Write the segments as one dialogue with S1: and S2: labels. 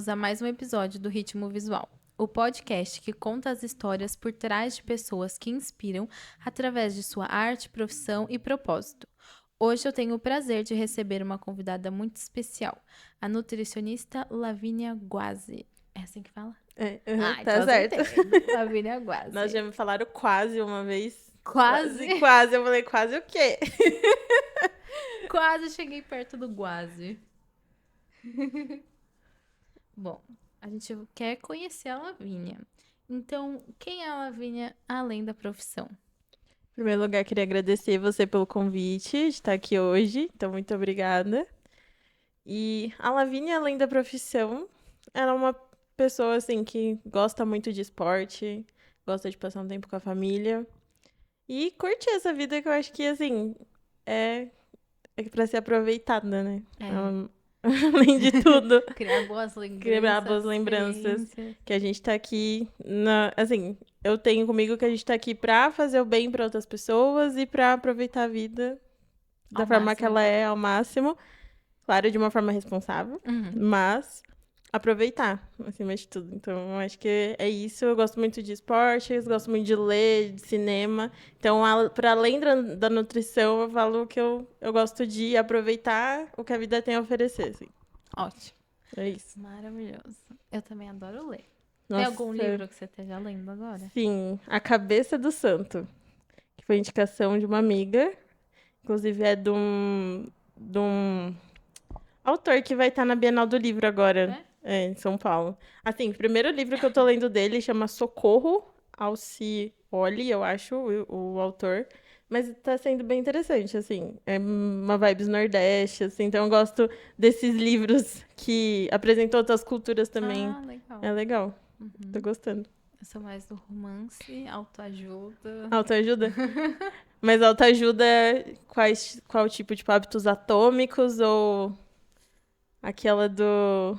S1: bem-vindos a mais um episódio do Ritmo Visual, o podcast que conta as histórias por trás de pessoas que inspiram através de sua arte, profissão e propósito. Hoje eu tenho o prazer de receber uma convidada muito especial, a nutricionista Lavínia Guazzi. É assim que fala?
S2: Tá
S1: Então
S2: certo.
S1: acertei. Lavínia Guazzi.
S2: Nós já me falaram quase uma vez.
S1: Quase?
S2: Quase. Eu falei, quase o quê?
S1: Quase cheguei perto do Guazzi. Bom, a gente quer conhecer a Lavínia. Então, quem é a Lavínia além da profissão?
S2: Em primeiro lugar, queria agradecer você pelo convite de estar aqui hoje. Então, muito obrigada. E a Lavínia, além da profissão, ela é uma pessoa, assim, que gosta muito de esporte, gosta de passar um tempo com a família. E curte essa vida que eu acho que, assim, é pra ser aproveitada, né? Além de tudo.
S1: Criar boas lembranças.
S2: Criar boas lembranças. Que a gente tá aqui, assim, eu tenho comigo que a gente tá aqui pra fazer o bem pra outras pessoas e pra aproveitar a vida da
S1: Ao
S2: forma
S1: máximo.
S2: que ela é, ao máximo. Claro, de uma forma responsável, mas aproveitar, acima de tudo. Então, eu acho que é isso. Eu gosto muito de esportes, gosto muito de ler, de cinema. Então, para além da nutrição, eu falo que eu gosto de aproveitar o que a vida tem a oferecer, assim.
S1: Ótimo.
S2: É isso.
S1: Maravilhoso. Eu também adoro ler.
S2: Nossa,
S1: Tem algum livro que você esteja lendo agora?
S2: Sim, A Cabeça do Santo, que foi indicação de uma amiga. Inclusive, é de um autor que vai estar na Bienal do Livro agora, em São Paulo. Assim, o primeiro livro que eu tô lendo dele chama Socorro Alcioli, eu acho, o autor. Mas tá sendo bem interessante, assim. É uma vibes Nordeste, assim. Então eu gosto desses livros que apresentam outras culturas também.
S1: Ah, legal.
S2: É legal. Tô gostando.
S1: Eu sou mais do romance, autoajuda.
S2: Autoajuda? Mas autoajuda, qual tipo? Tipo, hábitos atômicos ou aquela do...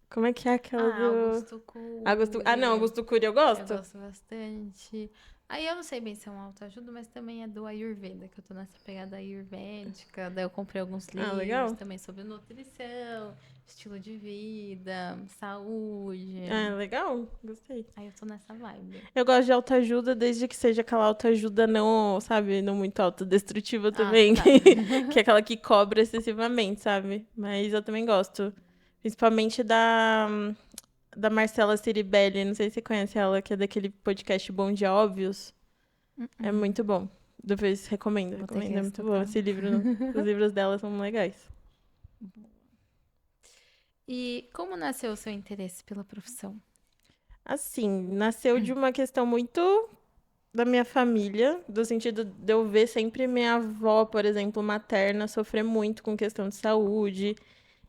S2: Como é que é aquela do...
S1: Augusto Cury.
S2: Não, Augusto Cury eu
S1: Eu
S2: gosto.
S1: gosto bastante. Aí eu não sei bem se é um autoajuda, mas também é do Ayurveda, que eu tô nessa pegada ayurvédica. Daí eu comprei alguns livros
S2: legal.
S1: também sobre nutrição, estilo de vida, saúde.
S2: Legal, gostei.
S1: Aí eu tô nessa vibe.
S2: Eu gosto de autoajuda desde que seja aquela autoajuda não, sabe, não muito autodestrutiva também.
S1: Tá.
S2: Que é aquela que cobra excessivamente, sabe? Mas eu também gosto. Principalmente da Marcela Ciribelli, não sei se você conhece ela, que é daquele podcast Bom de Óbvios. É muito bom. Depois recomendo. É muito bom esse livro. Os livros dela são legais.
S1: E como nasceu o seu interesse pela profissão?
S2: Assim, nasceu de uma questão muito da minha família, do sentido de eu ver sempre minha avó, por exemplo, materna, sofrer muito com questão de saúde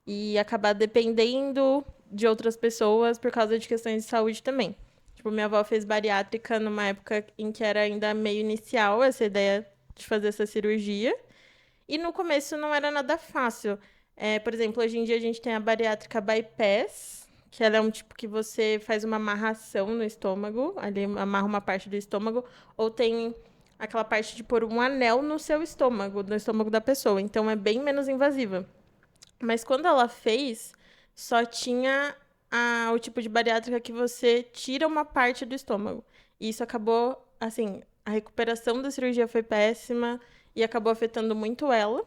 S2: e acabar dependendo de outras pessoas por causa de questões de saúde também. Tipo, minha avó fez bariátrica numa época em que era ainda meio inicial essa ideia de fazer essa cirurgia. E no começo não era nada fácil. Por exemplo, hoje em dia a gente tem a bariátrica bypass, que ela é um tipo que você faz uma amarração no estômago, ali amarra uma parte do estômago, ou tem aquela parte de pôr um anel no seu estômago, no estômago da pessoa. Então é bem menos invasiva. Mas quando ela fez, só tinha o tipo de bariátrica que você tira uma parte do estômago. E isso acabou, assim, a recuperação da cirurgia foi péssima e acabou afetando muito ela.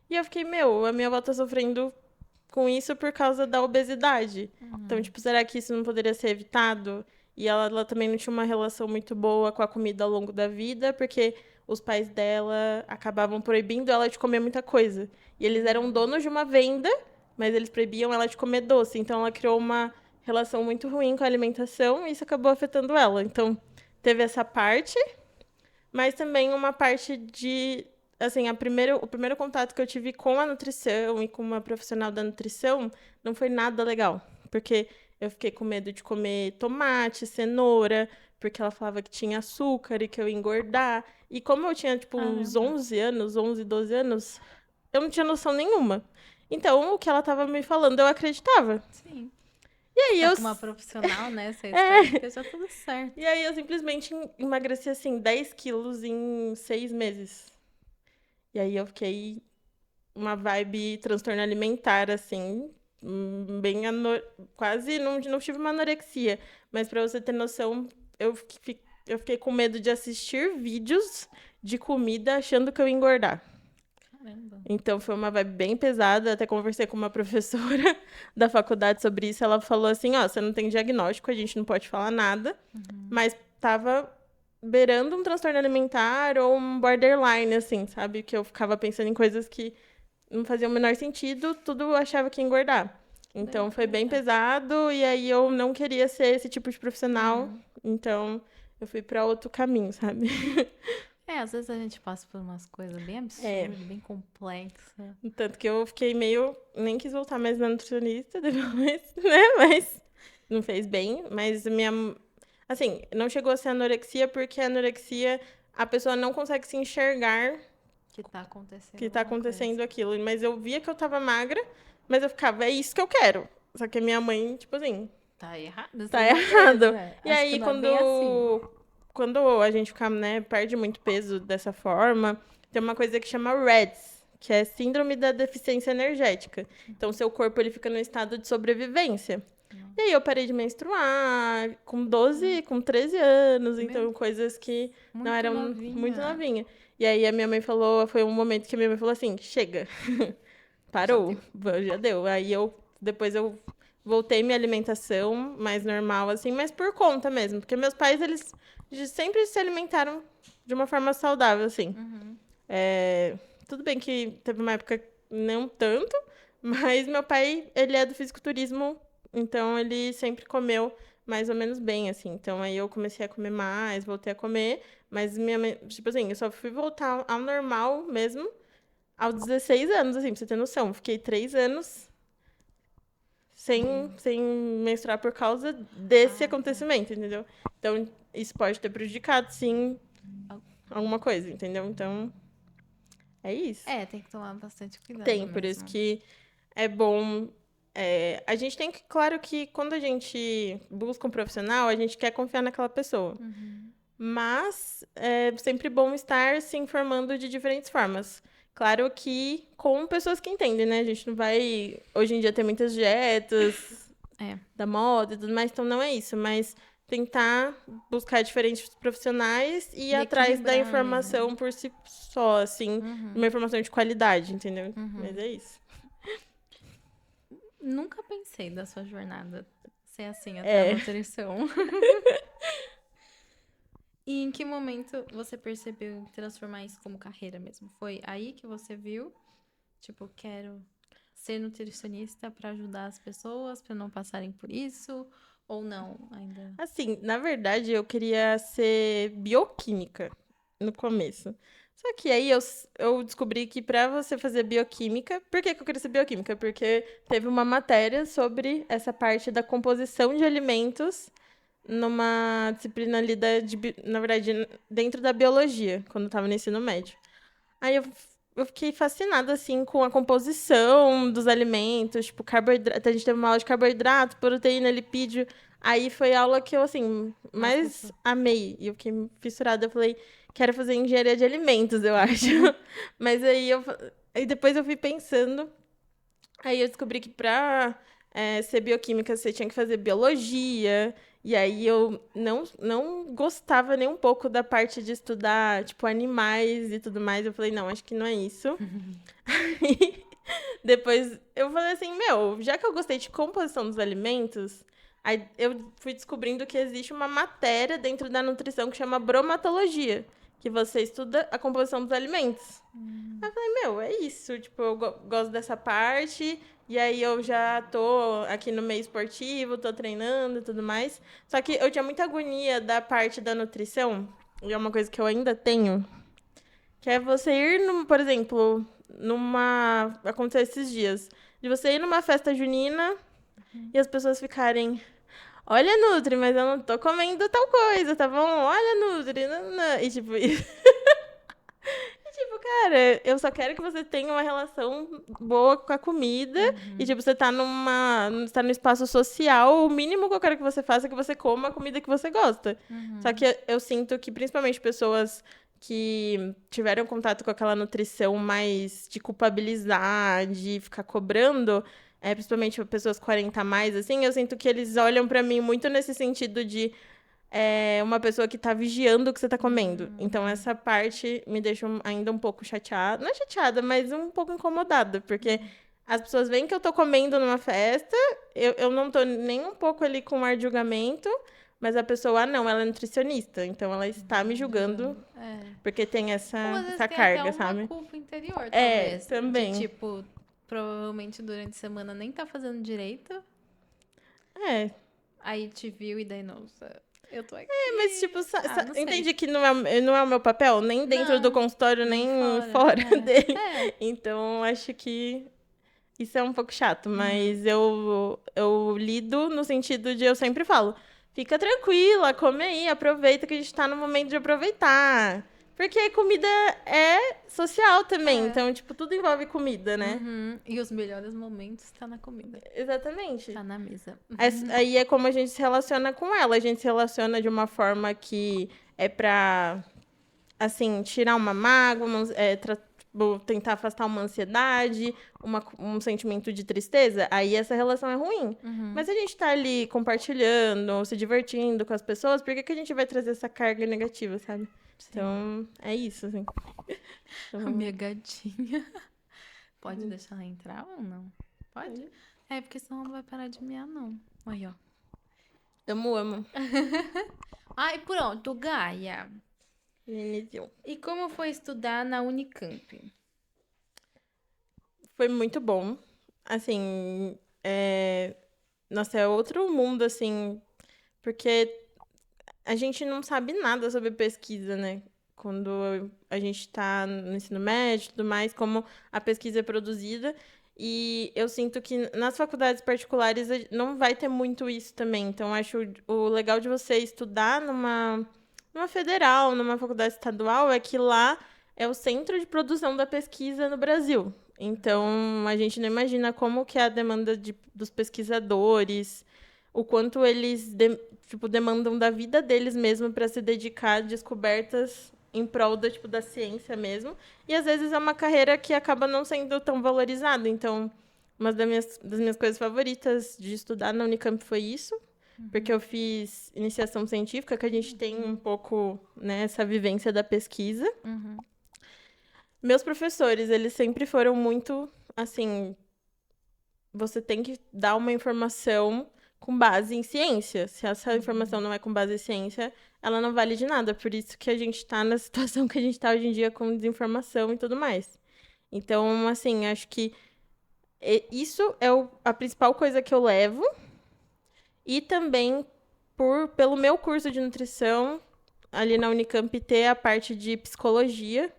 S2: E eu fiquei, a minha avó tá sofrendo com isso por causa da obesidade. Então, tipo, será que isso não poderia ser evitado? E ela também não tinha uma relação muito boa com a comida ao longo da vida, porque os pais dela acabavam proibindo ela de comer muita coisa. E eles eram donos de uma venda, mas eles proibiam ela de comer doce. Então, ela criou uma relação muito ruim com a alimentação e isso acabou afetando ela. Então, teve essa parte, mas também uma parte de... Assim, o primeiro contato que eu tive com a nutrição e com uma profissional da nutrição não foi nada legal. Porque eu fiquei com medo de comer tomate, cenoura, porque ela falava que tinha açúcar e que eu ia engordar. E como eu tinha, tipo, uns 11 anos, 11, 12 anos, eu não tinha noção nenhuma. Então, o que ela estava me falando, eu acreditava.
S1: Sim.
S2: E aí
S1: Tá com uma profissional, né? Você espera que esteja tudo certo.
S2: E aí eu simplesmente emagreci, assim, 10 quilos em 6 meses. E aí eu fiquei uma vibe transtorno alimentar, assim, bem quase não tive uma anorexia, mas pra você ter noção, eu fiquei com medo de assistir vídeos de comida achando que eu ia engordar.
S1: Caramba.
S2: Então foi uma vibe bem pesada. Até conversei com uma professora da faculdade sobre isso. Ela falou assim: ó, você não tem diagnóstico, a gente não pode falar nada, mas tava beirando um transtorno alimentar ou um borderline, assim, sabe? Que eu ficava pensando em coisas que não faziam o menor sentido, tudo eu achava que ia engordar. Então foi bem pesado e aí eu não queria ser esse tipo de profissional. Então eu fui pra outro caminho, sabe?
S1: Às vezes a gente passa por umas coisas bem absurdas, bem complexas.
S2: Tanto que eu fiquei meio... Nem quis voltar mais na nutricionista depois, né? Mas não fez bem. Mas minha... Assim, não chegou a ser anorexia porque a anorexia, a pessoa não consegue se enxergar
S1: Que tá acontecendo.
S2: que tá acontecendo aquilo. Mas eu via que eu tava magra, mas eu ficava, é isso que eu quero. Só que a minha mãe, tipo assim...
S1: Tá errado.
S2: Tá errado. E
S1: Acho
S2: aí,
S1: que não é bem assim.
S2: quando a gente fica, né, perde muito peso dessa forma, tem uma coisa que chama REDS, que é Síndrome da Deficiência Energética. Então, seu corpo ele fica no estado de sobrevivência. E aí, eu parei de menstruar com 12, com 13 anos, então coisas que não eram muito novinha. E aí, a minha mãe falou, foi um momento que a minha mãe falou assim, chega, parou, já deu. Aí, depois eu voltei minha alimentação mais normal, assim, mas por conta mesmo. Porque meus pais, eles sempre se alimentaram de uma forma saudável, assim. Tudo bem que teve uma época não tanto, mas meu pai, ele é do fisiculturismo, então ele sempre comeu mais ou menos bem, assim. Então aí eu comecei a comer mais, voltei a comer, mas minha mãe, tipo assim, eu só fui voltar ao normal mesmo aos 16 anos, assim, pra você ter noção. Fiquei 3 anos sem menstruar por causa desse acontecimento, entendeu? Então, isso pode ter prejudicado, sim, alguma coisa, entendeu? Então, é isso.
S1: Tem que tomar bastante cuidado
S2: Tem, por isso que é bom... a gente tem que... Claro que quando a gente busca um profissional, a gente quer confiar naquela pessoa. Mas é sempre bom estar se informando de diferentes formas. Claro que com pessoas que entendem, né? A gente não vai... Hoje em dia tem muitas dietas da moda e tudo mais, então não é isso. Mas tentar buscar diferentes profissionais e ir atrás da informação por si só, assim. Uma informação de qualidade, entendeu? Mas é isso.
S1: Nunca pensei da sua jornada ser assim, até a nutrição. E em que momento você percebeu transformar isso como carreira mesmo? Foi aí que você viu, tipo, quero ser nutricionista para ajudar as pessoas, para não passarem por isso? Ou não, ainda?
S2: Assim, na verdade, eu queria ser bioquímica no começo. Só que aí eu descobri que para você fazer bioquímica... Por que eu queria ser bioquímica? Porque teve uma matéria sobre essa parte da composição de alimentos numa disciplina ali na verdade, dentro da biologia, quando eu tava no ensino médio. Aí eu fiquei fascinada, assim, com a composição dos alimentos, tipo, carboidrato. A gente teve uma aula de carboidrato, proteína, lipídio. Aí foi a aula que eu, assim, mais amei. E eu fiquei fissurada. Eu falei, quero fazer engenharia de alimentos, eu acho. Mas aí depois eu fui pensando. Aí eu descobri que pra ser bioquímica você tinha que fazer biologia. E aí eu não gostava nem um pouco da parte de estudar, tipo, animais e tudo mais. Eu falei, não, acho que não é isso. Aí, depois eu falei assim, já que eu gostei de composição dos alimentos, aí eu fui descobrindo que existe uma matéria dentro da nutrição que chama bromatologia, que você estuda a composição dos alimentos. Aí eu falei, é isso, tipo, eu gosto dessa parte, e aí eu já tô aqui no meio esportivo, tô treinando e tudo mais. Só que eu tinha muita agonia da parte da nutrição, e é uma coisa que eu ainda tenho, que é você ir, por exemplo, aconteceu esses dias, de você ir numa festa junina e as pessoas ficarem... Olha, Nutri, mas eu não tô comendo tal coisa, tá bom? Olha, Nutri, não. E tipo... Tipo, cara, eu só quero que você tenha uma relação boa com a comida. E, tipo, você tá no espaço social. O mínimo que eu quero que você faça é que você coma a comida que você gosta. Só que eu sinto que, principalmente, pessoas que tiveram contato com aquela nutrição mais de culpabilizar, de ficar cobrando, principalmente pessoas 40 a mais, assim, eu sinto que eles olham pra mim muito nesse sentido de uma pessoa que tá vigiando o que você tá comendo. Então, essa parte me deixa ainda um pouco chateada. Não é chateada, mas um pouco incomodada, porque as pessoas veem que eu tô comendo numa festa, eu não tô nem um pouco ali com ar de julgamento, mas a pessoa, não, ela é nutricionista, então ela está me julgando, porque tem
S1: Ou às
S2: essa
S1: vezes tem
S2: carga,
S1: até uma
S2: sabe?
S1: culpa interior, talvez.
S2: Também.
S1: De tipo, provavelmente durante a semana nem tá fazendo direito. Aí te viu e daí, nossa, eu tô aqui.
S2: Mas tipo,
S1: não sei.
S2: entendi que não é o meu papel, nem dentro do consultório, nem fora dele. Então, acho que isso é um pouco chato, mas eu lido no sentido de eu sempre falo, fica tranquila, come aí, aproveita que a gente tá no momento de aproveitar. Porque comida é social também, então, tipo, tudo envolve comida, né?
S1: E os melhores momentos tá na comida.
S2: Exatamente.
S1: Tá na mesa.
S2: Aí é como a gente se relaciona com ela. A gente se relaciona de uma forma que é pra, assim, tirar uma mágoa, tentar afastar uma ansiedade, um sentimento de tristeza. Aí essa relação é ruim. Mas a gente tá ali compartilhando, se divertindo com as pessoas, por que a gente vai trazer essa carga negativa, sabe? Sim. Então, é isso, assim.
S1: A minha gatinha. Pode deixar ela entrar ou não? Pode? Porque senão ela não vai parar de miar, não. Aí, ó.
S2: Amo.
S1: Ai, pronto, Gaia.
S2: Inicio.
S1: E como foi estudar na Unicamp?
S2: Foi muito bom. Assim, nossa, é outro mundo, assim, porque a gente não sabe nada sobre pesquisa, né? Quando a gente está no ensino médio e tudo mais, como a pesquisa é produzida. E eu sinto que nas faculdades particulares não vai ter muito isso também. Então, acho o legal de você estudar numa federal, numa faculdade estadual, é que lá é o centro de produção da pesquisa no Brasil. Então, a gente não imagina como que é a demanda dos pesquisadores, o quanto eles demandam da vida deles mesmo para se dedicar a descobertas em prol da ciência mesmo. E às vezes é uma carreira que acaba não sendo tão valorizada. Então, uma das minhas coisas favoritas de estudar na Unicamp foi isso, porque eu fiz iniciação científica, que a gente tem um pouco, né, essa vivência da pesquisa. Meus professores, eles sempre foram muito, assim, você tem que dar uma informação com base em ciência. Se essa informação não é com base em ciência, ela não vale de nada. Por isso que a gente está na situação que a gente está hoje em dia com desinformação e tudo mais. Então, assim, acho que isso é a principal coisa que eu levo. E também, pelo meu curso de nutrição, ali na Unicamp, ter a parte de psicologia.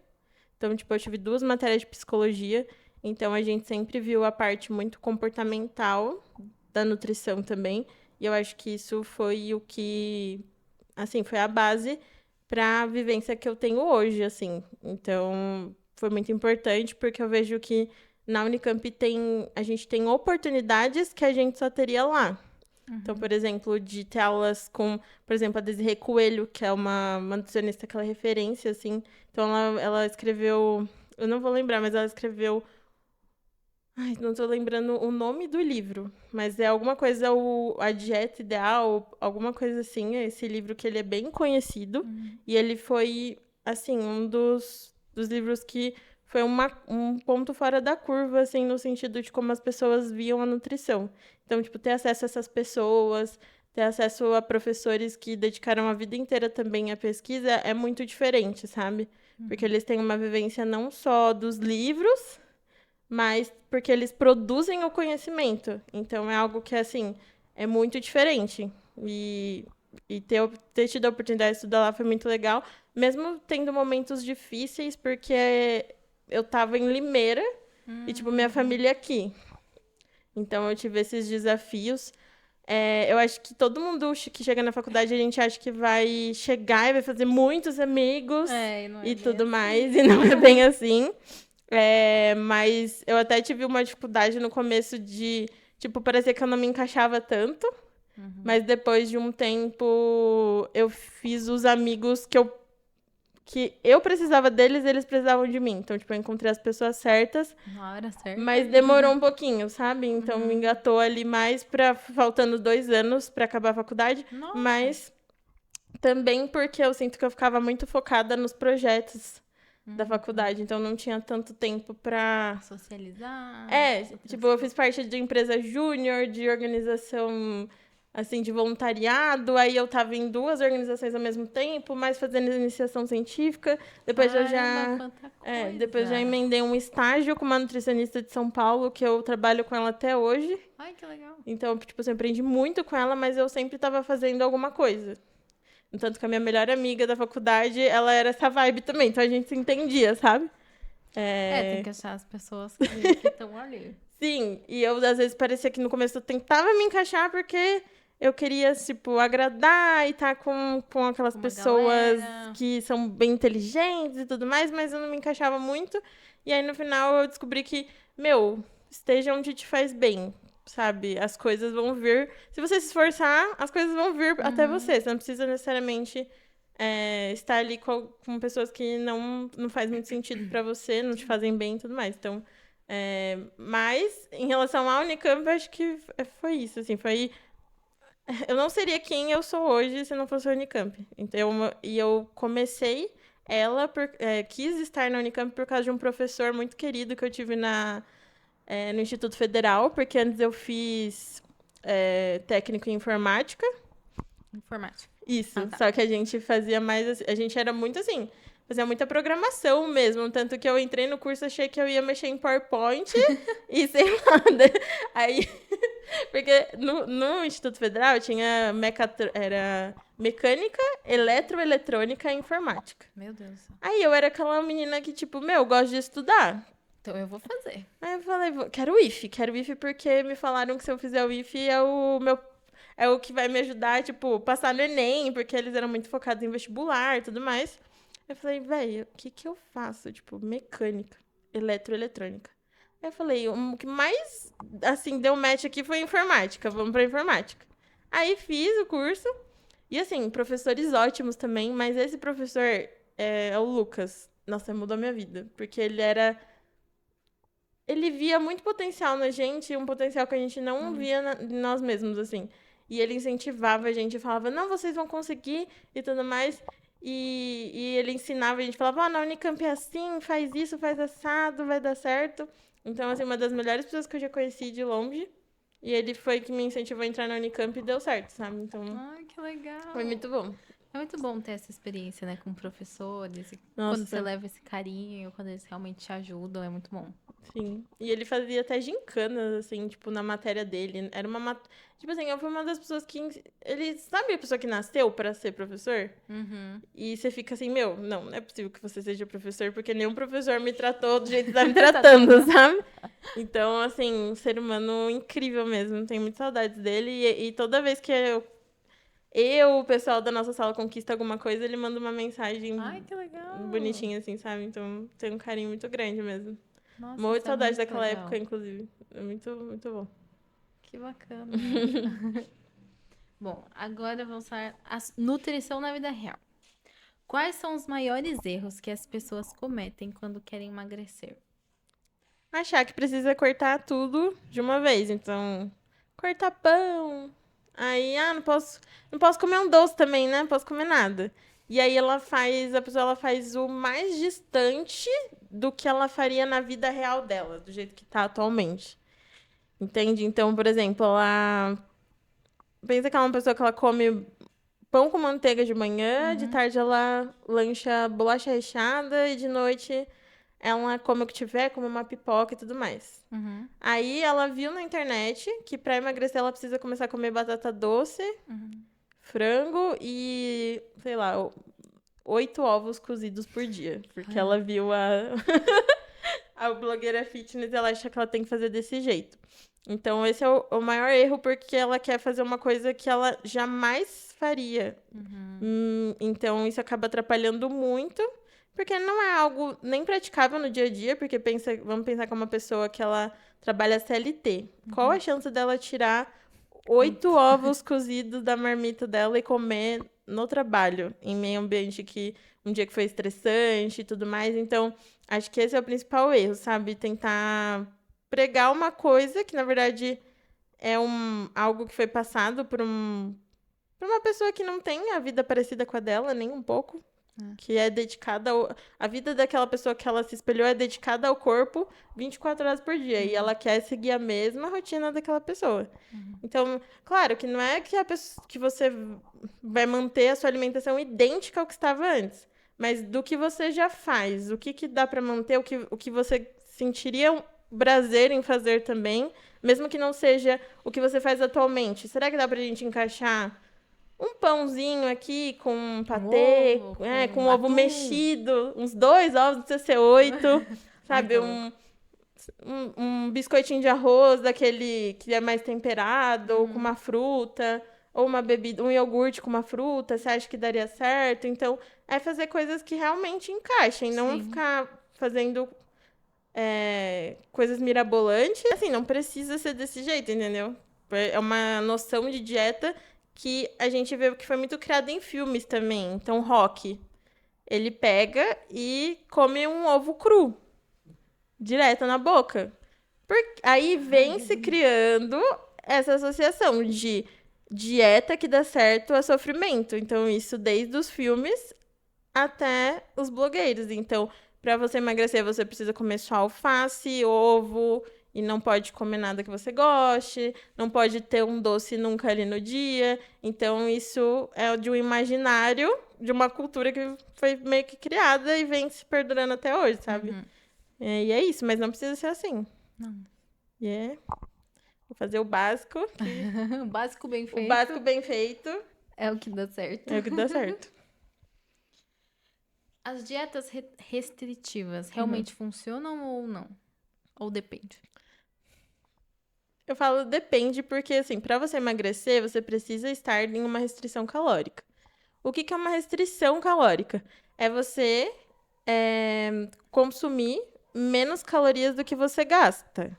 S2: Então, tipo, eu tive 2 matérias de psicologia. Então, a gente sempre viu a parte muito comportamental da nutrição também. E eu acho que isso foi o que, assim, foi a base para a vivência que eu tenho hoje, assim. Então, foi muito importante porque eu vejo que na Unicamp a gente tem oportunidades que a gente só teria lá. Então, por exemplo, de ter aulas com, por exemplo, a Desirê Coelho, que é uma nutricionista que ela é referência, assim. Então, ela escreveu, eu não vou lembrar, mas ela escreveu, não tô lembrando o nome do livro, mas é alguma coisa, A Dieta Ideal, alguma coisa assim, é esse livro que ele é bem conhecido, e ele foi, assim, um dos livros que foi um ponto fora da curva, assim, no sentido de como as pessoas viam a nutrição. Então, tipo, ter acesso a essas pessoas, ter acesso a professores que dedicaram a vida inteira também à pesquisa é muito diferente, sabe? Porque eles têm uma vivência não só dos livros, mas porque eles produzem o conhecimento. Então, é algo que, assim, é muito diferente. E ter tido a oportunidade de estudar lá foi muito legal, mesmo tendo momentos difíceis, porque eu tava em Limeira e, tipo, minha família aqui. Então, eu tive esses desafios. Eu acho que todo mundo que chega na faculdade, a gente acha que vai chegar e vai fazer muitos amigos e tudo mais, e não é bem assim. Mas eu até tive uma dificuldade no começo de, tipo, parecer que eu não me encaixava tanto. Mas depois de um tempo, eu fiz os amigos que eu que eu precisava deles, eles precisavam de mim. Então, tipo, eu encontrei as pessoas certas,
S1: Na hora certa.
S2: mas demorou um pouquinho, sabe? Então, me engatou ali mais faltando 2 anos pra acabar a faculdade.
S1: Nossa.
S2: Mas também porque eu sinto que eu ficava muito focada nos projetos da faculdade. Então, não tinha tanto tempo pra...
S1: Socializar.
S2: Tipo, eu fiz parte de empresa júnior, de organização, assim, de voluntariado. Aí eu tava em 2 organizações ao mesmo tempo, mas fazendo iniciação científica. Depois eu já...
S1: Quanta coisa.
S2: depois já emendei um estágio com uma nutricionista de São Paulo, que eu trabalho com ela até hoje.
S1: Ai, que legal.
S2: Então, tipo, eu aprendi muito com ela, mas eu sempre tava fazendo alguma coisa. Tanto que a minha melhor amiga da faculdade, ela era essa vibe também. Então a gente se entendia, sabe?
S1: Tem que achar as pessoas que estão ali.
S2: Sim, e eu, às vezes, parecia que no começo eu tentava me encaixar porque eu queria, tipo, agradar e estar com aquelas
S1: Com uma
S2: pessoas
S1: galera.
S2: que são bem inteligentes e tudo mais, mas eu não me encaixava muito. E aí, no final, eu descobri que, esteja onde te faz bem, sabe? As coisas vão vir. Se você se esforçar, as coisas vão vir até você. Você não precisa necessariamente estar ali com pessoas que não faz muito sentido pra você, não te fazem bem e tudo mais. Então, mas, em relação à Unicamp, eu acho que foi isso, assim, foi... Eu não seria quem eu sou hoje se não fosse a Unicamp. Então, eu comecei quis estar na Unicamp por causa de um professor muito querido que eu tive no Instituto Federal, porque antes eu fiz técnico em informática.
S1: Informática.
S2: Isso,
S1: Tá.
S2: só que a gente fazia mais... A gente era muito assim... Fazia muita programação mesmo, tanto que eu entrei no curso, achei que eu ia mexer em PowerPoint e sei lá, aí... Porque no Instituto Federal tinha era mecânica, eletroeletrônica e informática.
S1: Meu Deus.
S2: Aí eu era aquela menina que, tipo, gosto de estudar.
S1: Então eu vou fazer.
S2: Aí eu falei, quero o IF porque me falaram que se eu fizer o IF é o que vai me ajudar, tipo, passar no Enem, porque eles eram muito focados em vestibular e tudo mais. Eu falei, velho, o que eu faço? Tipo, mecânica, eletroeletrônica. Aí eu falei, o que mais, assim, deu match aqui foi informática. Vamos pra informática. Aí fiz o curso. E, assim, professores ótimos também. Mas esse professor é o Lucas. Nossa, mudou a minha vida. Porque ele via muito potencial na gente. Um potencial que a gente não via em nós mesmos, assim. E ele incentivava a gente. Falava, não, vocês vão conseguir e tudo mais. E ele ensinava, a gente falava, na Unicamp é assim, faz isso, faz assado, vai dar certo. Então, assim, uma das melhores pessoas que eu já conheci de longe. E ele foi que me incentivou a entrar na Unicamp e deu certo, sabe? Então,
S1: Ai, que legal.
S2: foi muito bom.
S1: É muito bom ter essa experiência, né, com professores.
S2: Nossa.
S1: Quando você leva esse carinho, quando eles realmente te ajudam, é muito bom.
S2: Sim. E ele fazia até gincanas, assim, tipo, na matéria dele. Era Tipo assim, eu fui uma das pessoas que... Ele... Sabe a pessoa que nasceu pra ser professor? E você fica assim, não é possível que você seja professor, porque nenhum professor me tratou do jeito que tá me tratando, sabe? Então, assim, um ser humano incrível mesmo. Tenho muitas saudades dele. E toda vez que o pessoal da nossa sala conquista alguma coisa, ele manda uma mensagem
S1: Ai, que legal.
S2: bonitinha, assim, sabe? Então, tem um carinho muito grande mesmo.
S1: Nossa,
S2: Muito
S1: isso é
S2: saudade
S1: muito
S2: daquela
S1: legal.
S2: época, inclusive. É muito, muito bom.
S1: Que bacana. Bom, agora vamos falar a nutrição na vida real. Quais são os maiores erros que as pessoas cometem quando querem emagrecer?
S2: Achar que precisa cortar tudo de uma vez. Então, cortar pão. Aí, não posso comer um doce também, né? Não posso comer nada. E aí a pessoa ela faz o mais distante do que ela faria na vida real dela, do jeito que tá atualmente. Entende? Então, por exemplo, ela pensa que ela é uma pessoa que ela come pão com manteiga de manhã, de tarde ela lancha bolacha recheada e de noite ela come o que tiver, come uma pipoca e tudo mais. Aí ela viu na internet que pra emagrecer ela precisa começar a comer batata doce, frango e, sei lá, 8 ovos cozidos por dia. Porque ela viu a blogueira fitness e ela acha que ela tem que fazer desse jeito. Então, esse é o maior erro, porque ela quer fazer uma coisa que ela jamais faria. Então, isso acaba atrapalhando muito, porque não é algo nem praticável no dia a dia, porque vamos pensar que é uma pessoa que ela trabalha CLT. Qual a chance dela tirar 8 ovos cozidos da marmita dela e comer no trabalho, em meio ambiente que um dia que foi estressante e tudo mais. Então, acho que esse é o principal erro, sabe? Tentar pregar uma coisa que, na verdade, é algo que foi passado por uma pessoa que não tem a vida parecida com a dela, nem um pouco. Que é dedicada a vida daquela pessoa que ela se espelhou é dedicada ao corpo 24 horas por dia. E ela quer seguir a mesma rotina daquela pessoa. Então, claro que não é que, que você vai manter a sua alimentação idêntica ao que estava antes. Mas do que você já faz, o que dá para manter, o que você sentiria um prazer em fazer também, mesmo que não seja o que você faz atualmente. Será que dá pra gente encaixar um pãozinho aqui com patê,
S1: ovo,
S2: com ovo
S1: atum.
S2: mexido, uns 2 ovos, não precisa ser 8, sabe?
S1: Ai, tá louco.
S2: Um biscoitinho de arroz, daquele que é mais temperado, ou com uma fruta, ou uma bebida, um iogurte com uma fruta, você acha que daria certo? Então, é fazer coisas que realmente encaixem, não
S1: Sim.
S2: ficar fazendo coisas mirabolantes. Assim, não precisa ser desse jeito, entendeu? É uma noção de dieta que a gente vê que foi muito criada em filmes também. Então, Rock, ele pega e come um ovo cru, direto na boca. Aí vem se criando essa associação de dieta que dá certo a sofrimento. Então, isso desde os filmes até os blogueiros. Então, para você emagrecer, você precisa comer só alface, ovo, e não pode comer nada que você goste, não pode ter um doce nunca ali no dia. Então, isso é de um imaginário, de uma cultura que foi meio que criada e vem se perdurando até hoje, sabe? E é isso, mas não precisa ser assim.
S1: Não.
S2: Vou fazer o básico.
S1: O básico bem feito.
S2: O básico bem feito
S1: É o que dá certo.
S2: é o que dá certo.
S1: As dietas restritivas realmente funcionam ou não? Ou depende?
S2: Eu falo depende porque, assim, para você emagrecer, você precisa estar em uma restrição calórica. O que é uma restrição calórica? É você consumir menos calorias do que você gasta.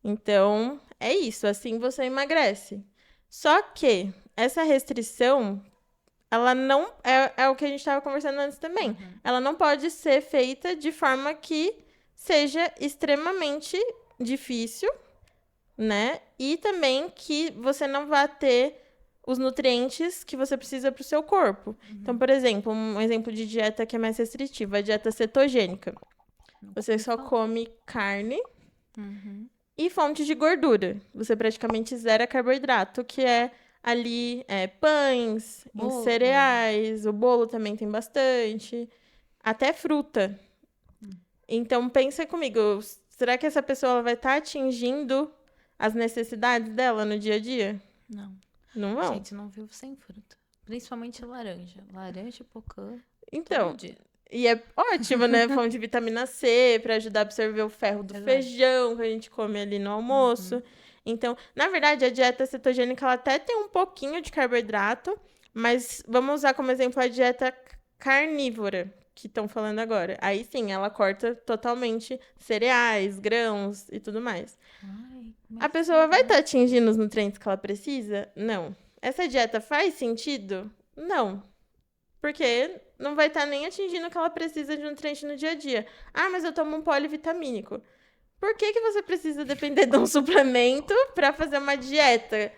S2: Então, é isso. Assim você emagrece. Só que essa restrição, ela não... É o que a gente estava conversando antes também. Ela não pode ser feita de forma que seja extremamente difícil, né? E também que você não vá ter os nutrientes que você precisa para o seu corpo. Então, por exemplo, um exemplo de dieta que é mais restritiva, a dieta cetogênica. Você só come carne e fontes de gordura. Você praticamente zera carboidrato, que é ali pães,
S1: Bolo.
S2: cereais, o bolo também tem bastante, até fruta. Então, pensa comigo, será que essa pessoa ela vai estar atingindo as necessidades dela no dia a dia?
S1: Não.
S2: Não vão.
S1: Gente, não vivo sem fruta. Principalmente laranja. Laranja, pocã.
S2: Então,
S1: Todo dia.
S2: e é ótimo, né? Fonte de vitamina C para ajudar a absorver o ferro do feijão que a gente come ali no almoço. Então, na verdade, a dieta cetogênica ela até tem um pouquinho de carboidrato, mas vamos usar como exemplo a dieta carnívora que estão falando agora. Aí sim, ela corta totalmente cereais, grãos e tudo mais. A pessoa vai estar atingindo os nutrientes que ela precisa? Não. Essa dieta faz sentido? Não. Porque não vai estar nem atingindo o que ela precisa de nutriente no dia a dia. Ah, mas eu tomo um polivitamínico. Por que você precisa depender de um suplemento para fazer uma dieta?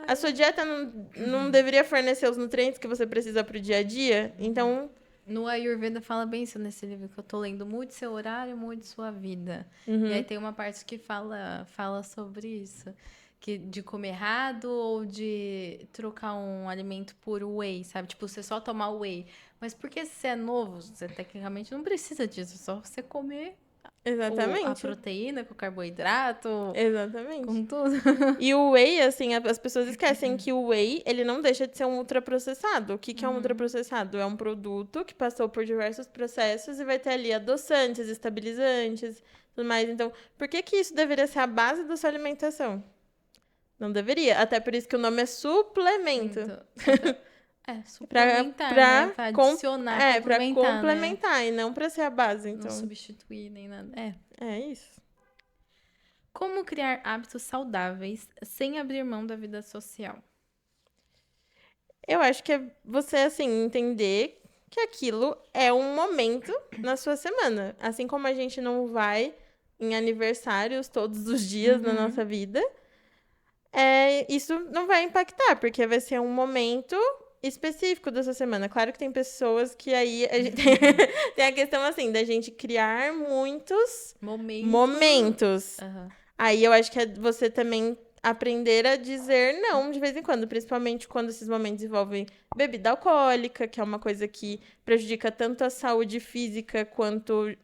S2: A sua dieta não deveria fornecer os nutrientes que você precisa para o dia a dia? Então...
S1: No Ayurveda fala bem isso nesse livro que eu tô lendo. Mude seu horário, mude sua vida. E aí tem uma parte que fala sobre isso. Que de comer errado ou de trocar um alimento por whey, sabe? Tipo, você só tomar whey. Mas porque se você é novo, você tecnicamente não precisa disso. É só você comer
S2: Exatamente.
S1: a proteína com o carboidrato.
S2: Exatamente.
S1: Com tudo.
S2: E o whey, assim, as pessoas esquecem que o whey, ele não deixa de ser um ultraprocessado. O que é um ultraprocessado? É um produto que passou por diversos processos e vai ter ali adoçantes, estabilizantes, tudo mais. Então, por que isso deveria ser a base da sua alimentação? Não deveria. Até por isso que o nome é suplemento.
S1: Suplementar, né? Pra adicionar,
S2: pra
S1: complementar,
S2: né? E não pra ser a base, então.
S1: Não substituir nem nada.
S2: É isso.
S1: Como criar hábitos saudáveis sem abrir mão da vida social?
S2: Eu acho que é você, assim, entender que aquilo é um momento na sua semana. Assim como a gente não vai em aniversários todos os dias na nossa vida, isso não vai impactar, porque vai ser um momento específico da sua semana. Claro que tem pessoas que aí a gente tem a questão, assim, da gente criar muitos momentos.
S1: Aham.
S2: Aí eu acho que é você também aprender a dizer não de vez em quando, principalmente quando esses momentos envolvem bebida alcoólica, que é uma coisa que prejudica tanto a saúde física quanto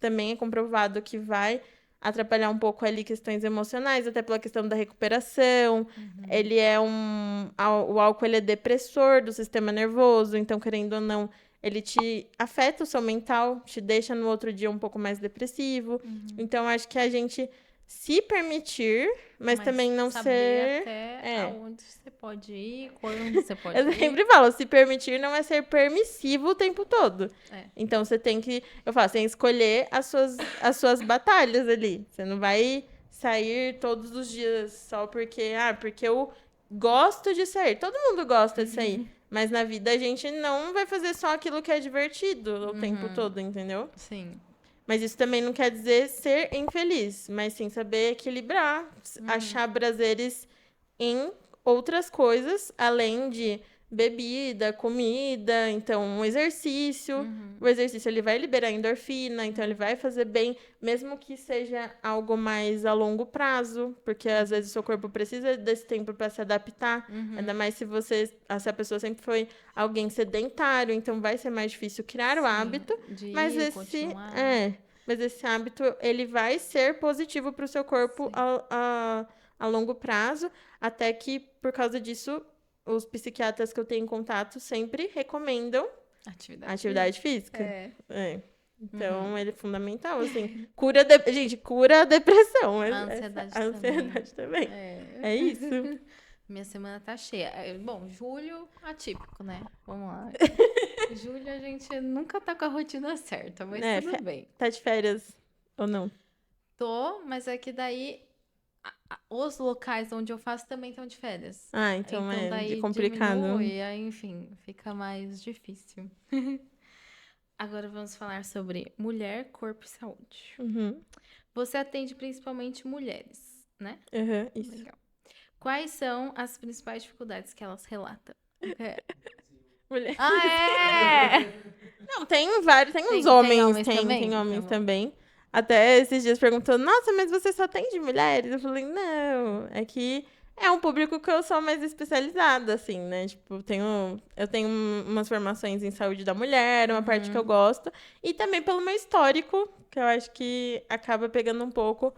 S2: também é comprovado que vai atrapalhar um pouco ali questões emocionais, até pela questão da recuperação. Ele é o álcool ele é depressor do sistema nervoso, então querendo ou não, ele te afeta o seu mental, te deixa no outro dia um pouco mais depressivo. Então acho que a gente se permitir, mas também não
S1: saber
S2: ser.
S1: até aonde você pode ir, quando você pode
S2: Eu
S1: ir.
S2: sempre falo, se permitir não é ser permissivo o tempo todo.
S1: É.
S2: Então você tem que, eu falo, você tem que escolher as suas batalhas ali. Você não vai sair todos os dias só porque eu gosto de sair. Todo mundo gosta de sair. Mas na vida a gente não vai fazer só aquilo que é divertido o tempo todo, entendeu?
S1: Sim.
S2: Mas isso também não quer dizer ser infeliz, mas sim saber equilibrar, achar prazeres em outras coisas, além de bebida, comida, então um exercício. O exercício ele vai liberar endorfina, então ele vai fazer bem, mesmo que seja algo mais a longo prazo, porque às vezes o seu corpo precisa desse tempo para se adaptar, ainda mais se a pessoa sempre foi alguém sedentário, então vai ser mais difícil criar o hábito,
S1: De
S2: mas
S1: ir,
S2: esse
S1: continuar.
S2: mas esse hábito ele vai ser positivo para o seu corpo a longo prazo, até que, por causa disso, os psiquiatras que eu tenho em contato sempre recomendam atividade física. Então, ele é fundamental, assim. Gente, cura a depressão.
S1: A ansiedade
S2: A ansiedade também. É isso.
S1: Minha semana tá cheia. Bom, julho, atípico, né? Vamos lá. Julho a gente nunca tá com a rotina certa, mas tudo bem.
S2: Tá de férias ou não?
S1: Tô, mas é que daí os locais onde eu faço também estão de férias.
S2: Então
S1: daí
S2: complicado.
S1: diminui, aí, enfim, fica mais difícil. Agora vamos falar sobre mulher, corpo e saúde. Você atende principalmente mulheres, né?
S2: Isso.
S1: Legal. Quais são as principais dificuldades que elas relatam?
S2: Mulher.
S1: Não,
S2: tem vários, tem uns homens, tem homens também. Até esses dias perguntando, nossa, mas você só atende mulheres? Eu falei, não, é que é um público que eu sou mais especializada, assim, né? Tipo, eu tenho umas formações em saúde da mulher, uma parte que eu gosto, e também pelo meu histórico, que eu acho que acaba pegando um pouco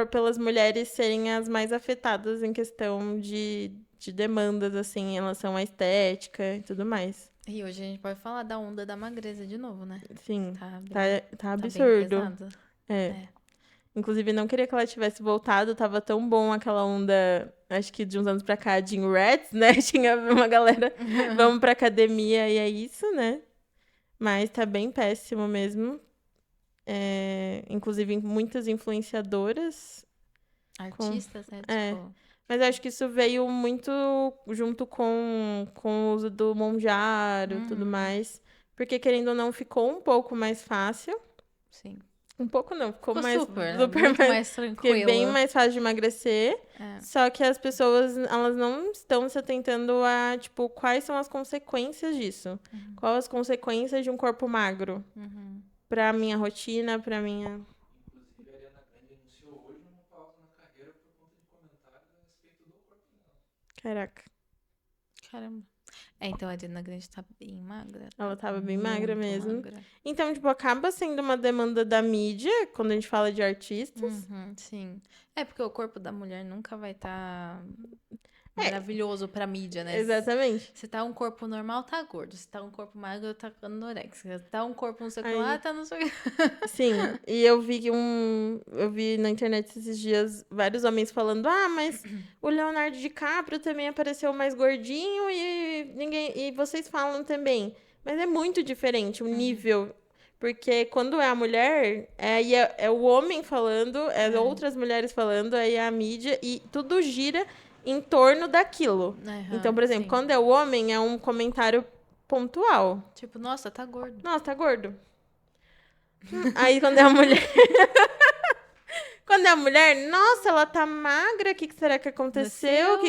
S2: pelas mulheres serem as mais afetadas em questão de demandas, assim, em relação à estética e tudo mais.
S1: E hoje a gente pode falar da onda da magreza de novo, né?
S2: Sim, tá
S1: bem
S2: absurdo.
S1: pesado.
S2: Inclusive, não queria que ela tivesse voltado, tava tão bom aquela onda, acho que de uns anos pra cá, de Rats, né? Tinha uma galera, vamos pra academia e é isso, né? Mas tá bem péssimo mesmo. Inclusive, muitas influenciadoras.
S1: Artistas, né? Tipo...
S2: Mas eu acho que isso veio muito junto com o uso do Monjaro e tudo mais. Porque, querendo ou não, ficou um pouco mais fácil.
S1: Sim.
S2: Um pouco não, ficou mais
S1: super mais tranquilo.
S2: Fiquei bem mais fácil de emagrecer. Só que as pessoas, elas não estão se atentando a, tipo, quais são as consequências disso. Quais as consequências de um corpo magro? Pra minha rotina, pra minha...
S3: Inclusive, a Ariana Grande anunciou hoje uma pausa na carreira por conta de comentários a respeito do corpo dela.
S2: Caraca.
S1: Caramba. Então a Ariana Grande tá bem magra.
S2: Ela tava bem magra mesmo.
S1: Magra.
S2: Então, tipo, acaba sendo uma demanda da mídia, quando a gente fala de artistas.
S1: Sim. Porque o corpo da mulher nunca vai estar maravilhoso pra mídia, né?
S2: Exatamente.
S1: Se tá um corpo normal, tá gordo. Se tá um corpo magro, tá anorexia. Se tá um corpo não sei o que lá, tá não sei o que.
S2: Sim, e eu vi na internet esses dias vários homens falando, mas o Leonardo DiCaprio também apareceu mais gordinho e vocês falam também. Mas é muito diferente o nível, porque quando é a mulher, é o homem falando, outras mulheres falando, aí é a mídia, e tudo gira em torno daquilo.
S1: Aham,
S2: Então, por exemplo,
S1: sim.
S2: quando é o homem, é um comentário pontual.
S1: Tipo, nossa, tá gordo.
S2: Nossa, tá gordo. Aí quando é a mulher. Quando é a mulher, nossa, ela tá magra, o que será que aconteceu?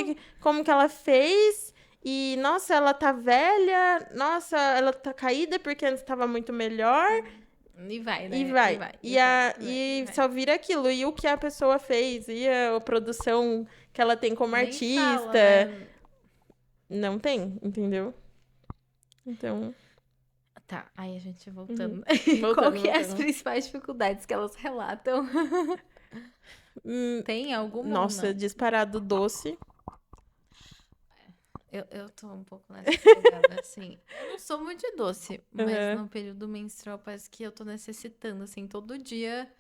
S2: Como que ela fez? E, nossa, ela tá velha, nossa, ela tá caída porque antes estava muito melhor.
S1: E vai, né?
S2: E vai.
S1: E vai.
S2: Só vira aquilo. E o que a pessoa fez, e a produção que ela tem como
S1: Nem
S2: artista.
S1: fala, né?
S2: Não tem, entendeu? Então.
S1: Tá, aí a gente voltando.
S2: Voltando,
S1: Qual que é as
S2: voltando.
S1: principais dificuldades que elas relatam? Tem alguma ou
S2: Nossa,
S1: não?
S2: disparado doce.
S1: Eu tô um pouco nessa pegada, assim. Eu não sou muito de doce, mas
S2: Uhum.
S1: no período menstrual parece que eu tô necessitando, assim, todo dia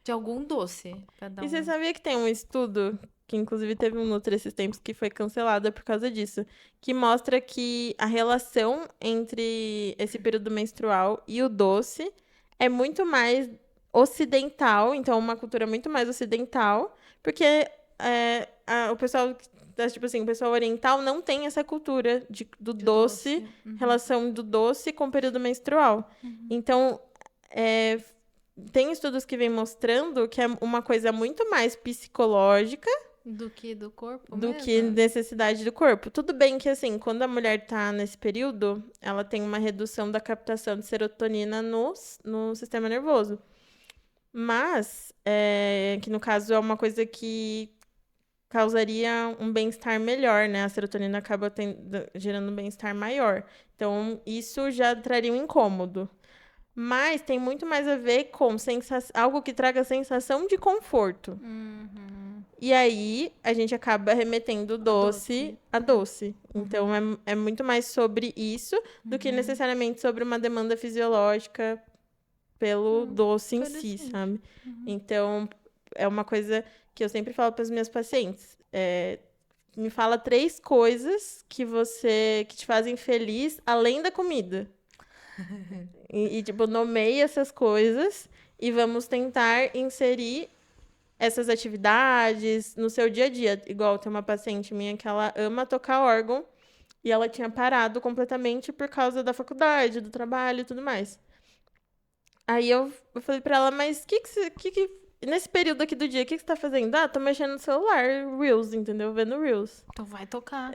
S1: de algum doce. Pra dar
S2: E você
S1: um...
S2: sabia que tem um estudo, que inclusive teve um Nutri esses tempos, que foi cancelado por causa disso, que mostra que a relação entre esse período menstrual e o doce é muito mais ocidental, então uma cultura muito mais ocidental, porque o pessoal, tipo assim, o pessoal oriental não tem essa cultura do
S1: de
S2: doce,
S1: Uhum.
S2: relação do doce com o período menstrual. Então, tem estudos que vêm mostrando que é uma coisa muito mais psicológica
S1: Do que do corpo
S2: do
S1: mesmo?
S2: que necessidade do corpo. Tudo bem que, assim, quando a mulher tá nesse período, ela tem uma redução da captação de serotonina no sistema nervoso. Mas, que no caso é uma coisa que causaria um bem-estar melhor, né? A serotonina acaba gerando um bem-estar maior. Então, isso já traria um incômodo. Mas tem muito mais a ver com algo que traga sensação de conforto.
S1: Uhum.
S2: E aí, a gente acaba remetendo doce a doce. Então, é muito mais sobre isso do que necessariamente sobre uma demanda fisiológica pelo doce em si,
S1: interessante.
S2: sabe? Então, é uma coisa que eu sempre falo para os meus pacientes. Me fala 3 coisas que te fazem feliz além da comida. Tipo, nomeie essas coisas e vamos tentar inserir essas atividades no seu dia a dia. Igual tem uma paciente minha que ela ama tocar órgão e ela tinha parado completamente por causa da faculdade, do trabalho e tudo mais. Aí eu falei pra ela, mas nesse período aqui do dia, o que você tá fazendo? Ah, tô mexendo no celular, Reels, entendeu? Vendo Reels.
S1: Então vai tocar.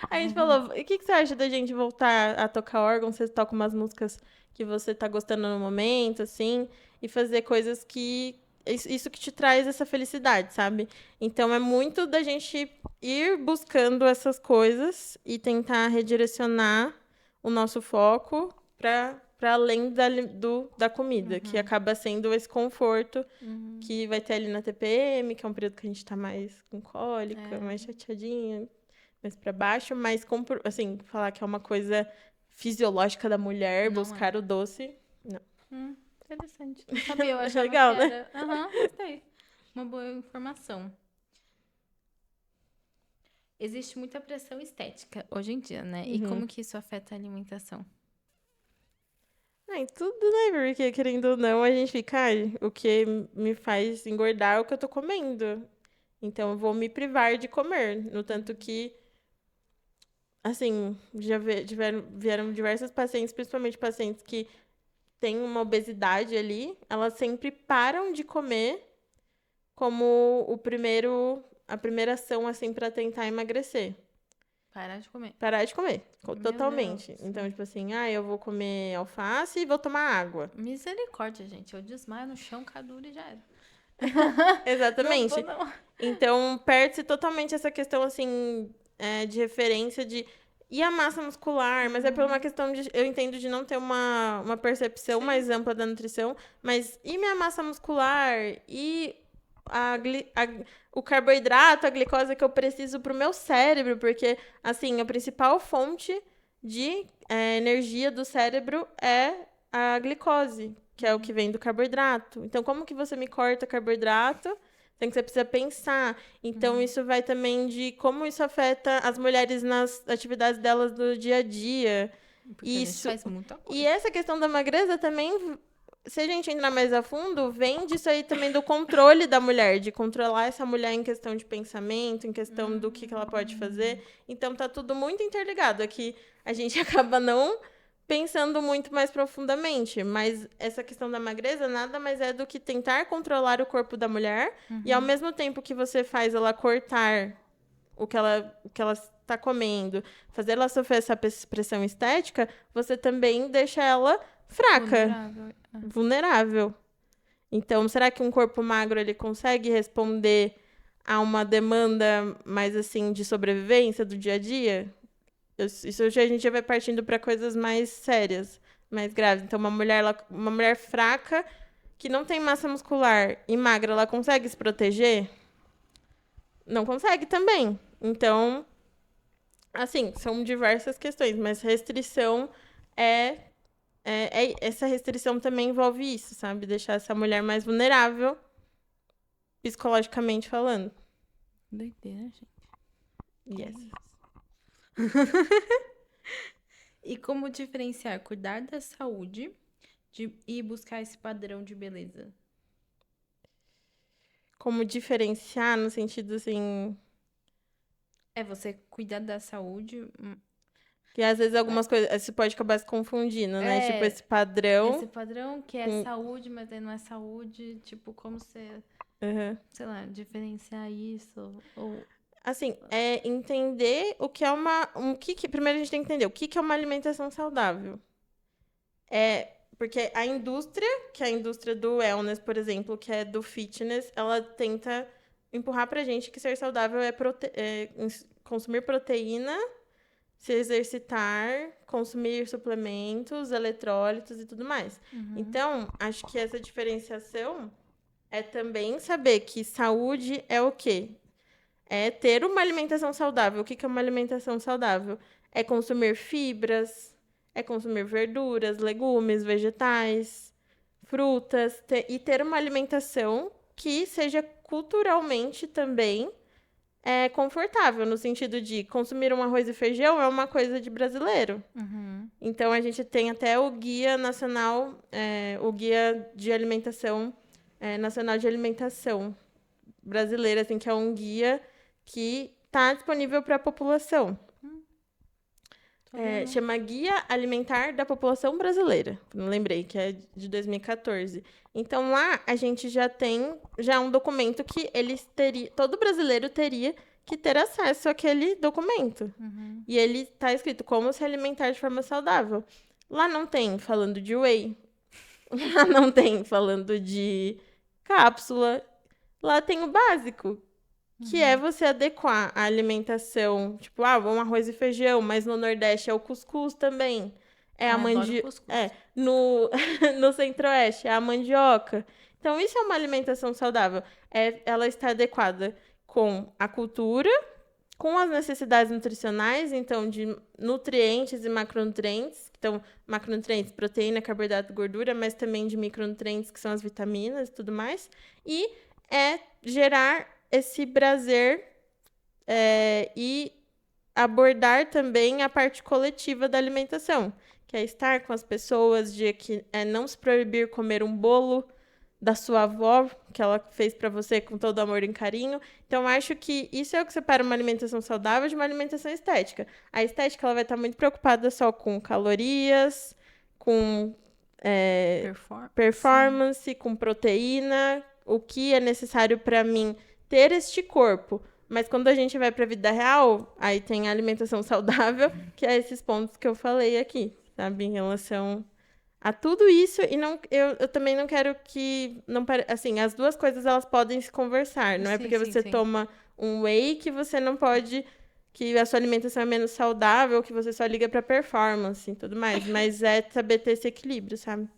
S2: Aí a gente falou, e o que você acha da gente voltar a tocar órgão? Você toca umas músicas que você tá gostando no momento, assim, e fazer coisas que... Isso que te traz essa felicidade, sabe? Então, é muito da gente ir buscando essas coisas e tentar redirecionar o nosso foco para além da comida, que acaba sendo esse conforto que vai ter ali na TPM, que é um período que a gente tá mais com cólica, mais chateadinha, mais para baixo, mas assim, falar que é uma coisa fisiológica da mulher,
S1: Não
S2: buscar o doce, não.
S1: Interessante. Não sabia, eu achava
S2: Legal,
S1: que
S2: né?
S1: era... Aham, gostei. Uma boa informação. Existe muita pressão estética hoje em dia, né? E como que isso afeta a alimentação?
S2: Tudo, né? Porque, querendo ou não, a gente fica, o que me faz engordar é o que eu tô comendo. Então, eu vou me privar de comer. No tanto que, assim, vieram diversas pacientes, principalmente pacientes que têm uma obesidade ali, elas sempre param de comer como a primeira ação, assim, para tentar emagrecer.
S1: Parar de comer.
S2: Parar de comer,
S1: Meu
S2: totalmente.
S1: Deus.
S2: Então, tipo assim, eu vou comer alface e vou tomar água.
S1: Misericórdia, gente. Eu desmaio no chão, cai duro e já era.
S2: Exatamente.
S1: Não vou, não.
S2: Então, perde-se totalmente essa questão, assim, de referência de... E a massa muscular? Mas é por uma questão de... Eu entendo de não ter uma percepção mais ampla da nutrição, mas e minha massa muscular? E o carboidrato, a glicose que eu preciso pro meu cérebro? Porque, assim, a principal fonte de energia do cérebro é a glicose, que é o que vem do carboidrato. Então, como que você me corta carboidrato? Tem que você precisa pensar. Então, isso vai também de como isso afeta as mulheres nas atividades delas do dia a dia.
S1: Porque a gente faz muita coisa.
S2: E essa questão da magreza também se a gente entrar mais a fundo, vem disso aí também do controle da mulher, de controlar essa mulher em questão de pensamento, em questão do que ela pode fazer. Então, tá tudo muito interligado. Aqui a gente acaba não pensando muito mais profundamente, mas essa questão da magreza nada mais é do que tentar controlar o corpo da mulher e, ao mesmo tempo que você faz ela cortar o que ela está comendo, fazer ela sofrer essa pressão estética, você também deixa ela fraca,
S1: Vulnerável.
S2: vulnerável. Então, será que um corpo magro ele consegue responder a uma demanda mais assim de sobrevivência do dia a dia? Isso já, a gente já vai partindo para coisas mais sérias, mais graves. Então, uma mulher fraca que não tem massa muscular e magra, ela consegue se proteger? Não consegue também. Então, assim, são diversas questões, mas restrição essa restrição também envolve isso, sabe? Deixar essa mulher mais vulnerável, psicologicamente falando.
S1: Doideira, gente.
S2: Yes.
S1: E como diferenciar cuidar da saúde e buscar esse padrão de beleza?
S2: Como diferenciar no sentido assim.
S1: É você cuidar da saúde.
S2: Que às vezes algumas coisas. Você pode acabar se confundindo, né?
S1: É,
S2: Tipo, esse padrão.
S1: Esse padrão que é
S2: com-
S1: saúde, mas aí não é saúde. Tipo, como você,
S2: Uhum.
S1: sei lá, diferenciar isso? Ou.
S2: Assim, é entender o que é uma. Primeiro a gente tem que entender o que é uma alimentação saudável. Porque a indústria, que é a indústria do wellness, por exemplo, que é do fitness, ela tenta empurrar pra gente que ser saudável é consumir proteína, se exercitar, consumir suplementos, eletrólitos e tudo mais. Então, acho que essa diferenciação é também saber que saúde é o quê? É ter uma alimentação saudável. O que é uma alimentação saudável? É consumir fibras, é consumir verduras, legumes, vegetais, frutas, e ter uma alimentação que seja culturalmente também confortável, no sentido de consumir um arroz e feijão é uma coisa de brasileiro. Então, a gente tem até o Guia Nacional, o Guia de Alimentação, Nacional de Alimentação Brasileira, assim, que é um guia que está disponível para a população. Chama Guia Alimentar da População Brasileira. Não lembrei, que é de 2014. Então, lá a gente já tem um documento que todo brasileiro teria que ter acesso àquele documento. E ele está escrito como se alimentar de forma saudável. Lá não tem falando de whey. Lá não tem falando de cápsula. Lá tem o básico, que é você adequar a alimentação, tipo, um arroz e feijão, mas no Nordeste é o cuscuz também. É a mandioca. No Centro-Oeste é a mandioca. Então, isso é uma alimentação saudável. Ela está adequada com a cultura, com as necessidades nutricionais, então, de nutrientes e macronutrientes. Então, macronutrientes, proteína, carboidrato, gordura, mas também de micronutrientes, que são as vitaminas e tudo mais. E gerar esse prazer e abordar também a parte coletiva da alimentação, que é estar com as pessoas, não se proibir comer um bolo da sua avó, que ela fez para você com todo amor e carinho. Então, acho que isso é o que separa uma alimentação saudável de uma alimentação estética. A estética ela vai estar muito preocupada só com calorias, com performance, com proteína, o que é necessário para mim ter este corpo. Mas quando a gente vai para a vida real, aí tem a alimentação saudável, que é esses pontos que eu falei aqui, sabe? Em relação a tudo isso. E eu também não quero que... assim, as duas coisas, elas podem se conversar. Não é porque você toma um whey que você não pode... que a sua alimentação é menos saudável, que você só liga para performance e tudo mais. Mas é saber ter esse equilíbrio, sabe?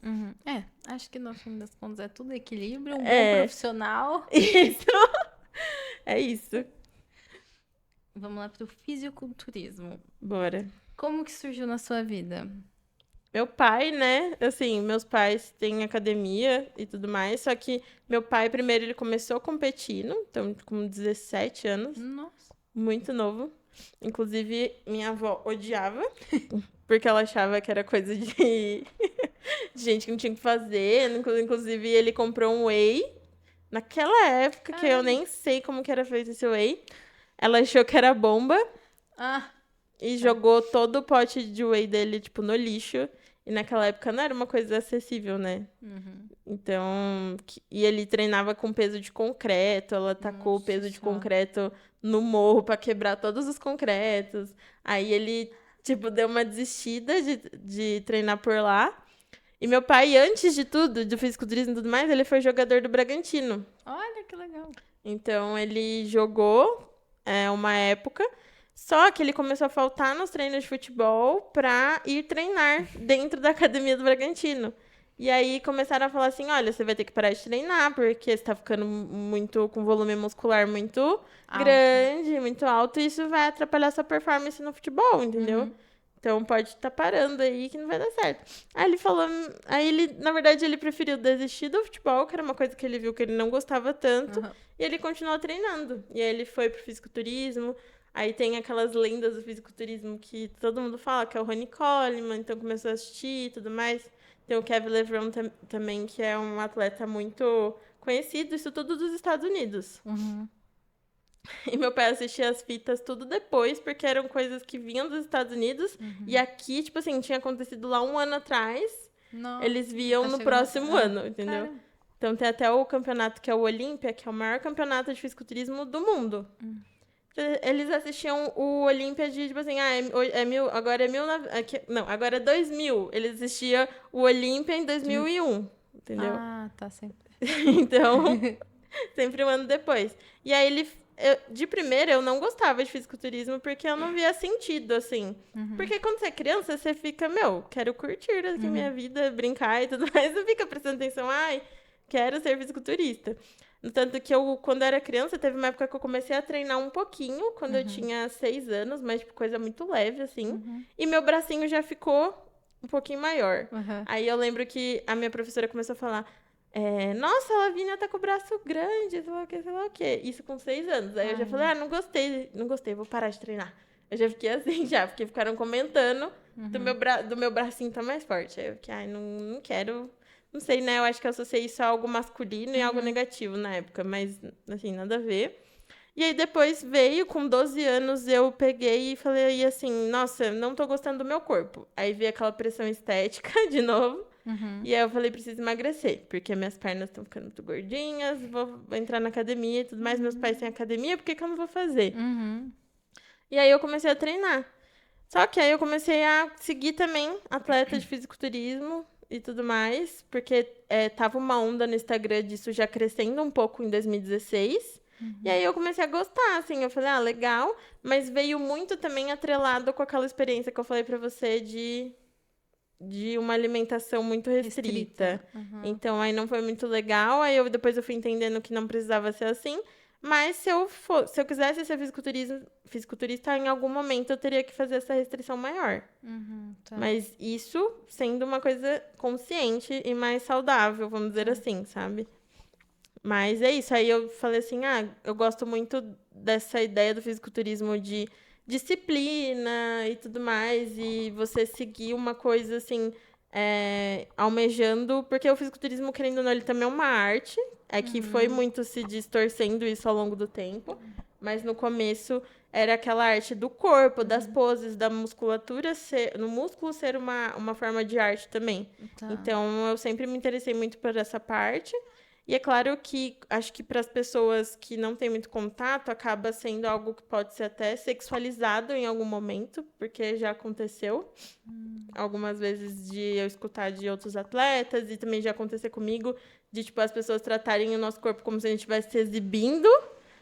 S1: Acho que no fim das contas é tudo equilíbrio, um bom profissional.
S2: Isso. É isso.
S1: Vamos lá pro fisiculturismo.
S2: Bora.
S1: Como que surgiu na sua vida?
S2: Meu pai, né? Assim, meus pais têm academia e tudo mais, só que meu pai, primeiro, ele começou competindo, então, com 17 anos.
S1: Nossa.
S2: Muito novo. Inclusive, minha avó odiava, porque ela achava que era coisa de de gente que não tinha o que fazer. Inclusive, ele comprou um whey. Naquela época, que eu nem sei como que era feito esse whey. Ela achou que era bomba
S1: Ah,
S2: e jogou todo o pote de whey dele, tipo, no lixo. E naquela época não era uma coisa acessível, né? Então, e ele treinava com peso de concreto, ela tacou o
S1: Nossa
S2: peso de
S1: Senhora.
S2: concreto no morro pra quebrar todos os concretos. Aí ele, tipo, deu uma desistida de treinar por lá. E meu pai, antes de tudo, do fisiculturismo e tudo mais, ele foi jogador do Bragantino.
S1: olha que legal.
S2: Então, ele jogou uma época, só que ele começou a faltar nos treinos de futebol pra ir treinar dentro da academia do Bragantino. E aí começaram a falar assim, olha, você vai ter que parar de treinar, porque você tá ficando muito com volume muscular muito
S1: Alto.
S2: grande, muito alto, e isso vai atrapalhar sua performance no futebol, entendeu? Então pode estar parando aí que não vai dar certo. Aí ele falou, na verdade, ele preferiu desistir do futebol, que era uma coisa que ele viu que ele não gostava tanto,
S1: Aham.
S2: e ele continuou treinando. E aí ele foi pro fisiculturismo. Aí tem aquelas lendas do fisiculturismo que todo mundo fala, que é o Ronnie Coleman, então começou a assistir e tudo mais. Tem o Kevin Levron também, que é um atleta muito conhecido, isso tudo dos Estados Unidos. E meu pai assistia as fitas tudo depois, porque eram coisas que vinham dos Estados Unidos. E aqui, tipo assim, tinha acontecido lá 1 ano atrás.
S1: Nossa,
S2: Eles viam
S1: tá
S2: no
S1: chegando-
S2: próximo
S1: Ah,
S2: ano, entendeu?
S1: caramba.
S2: Então tem até o campeonato que é o Olímpia, que é o maior campeonato de fisiculturismo do mundo. Eles assistiam o Olímpia de, tipo assim, agora é não, agora é 2000. Eles assistiam o Olímpia em 2001, entendeu?
S1: Ah, tá sempre.
S2: Então, sempre 1 ano depois. E aí de primeira eu não gostava de fisiculturismo porque eu não via sentido, assim. Porque quando você é criança, você fica, quero curtir aqui minha vida, brincar e tudo mais. Não fica prestando atenção, quero ser fisiculturista. No tanto que quando eu era criança, teve uma época que eu comecei a treinar um pouquinho, quando eu tinha 6 anos, mas tipo, coisa muito leve, assim. E meu bracinho já ficou um pouquinho maior. Aí eu lembro que a minha professora começou a falar, nossa, a Lavínia tá com o braço grande, sei lá o que, sei lá o que. Isso com 6 anos. Aí eu já falei, não gostei, vou parar de treinar. Eu já fiquei assim, porque ficaram comentando do meu bracinho tá mais forte. Aí eu fiquei, não quero. Não sei, né? Eu acho que eu associei isso a algo masculino e algo negativo na época, mas, assim, nada a ver. E aí depois veio, com 12 anos, eu peguei e falei assim, nossa, não tô gostando do meu corpo. Aí veio aquela pressão estética de novo. E aí eu falei, preciso emagrecer, porque minhas pernas estão ficando muito gordinhas, vou entrar na academia e tudo mais. Meus pais têm academia, por que que eu não vou fazer? E aí eu comecei a treinar. Só que aí eu comecei a seguir também atleta de fisiculturismo e tudo mais, porque tava uma onda no Instagram disso já crescendo um pouco em 2016. E aí eu comecei a gostar, assim, eu falei, legal, mas veio muito também atrelado com aquela experiência que eu falei pra você de uma alimentação muito restrita. Então aí não foi muito legal, aí depois eu fui entendendo que não precisava ser assim. Mas se eu quisesse ser fisiculturista, em algum momento eu teria que fazer essa restrição maior.
S1: Tá.
S2: Mas isso sendo uma coisa consciente e mais saudável, vamos dizer assim, sabe? Mas é isso. Aí eu falei assim, eu gosto muito dessa ideia do fisiculturismo de disciplina e tudo mais, e você seguir uma coisa assim, almejando, porque o fisiculturismo, querendo ou não, ele também é uma arte. É que foi muito se distorcendo isso ao longo do tempo. Mas no começo era aquela arte do corpo, das poses, da musculatura, no músculo ser uma forma de arte também.
S1: Tá.
S2: Então eu sempre me interessei muito por essa parte. E é claro que acho que para as pessoas que não têm muito contato, acaba sendo algo que pode ser até sexualizado em algum momento, porque já aconteceu algumas vezes de eu escutar de outros atletas e também já aconteceu comigo de tipo as pessoas tratarem o nosso corpo como se a gente estivesse se exibindo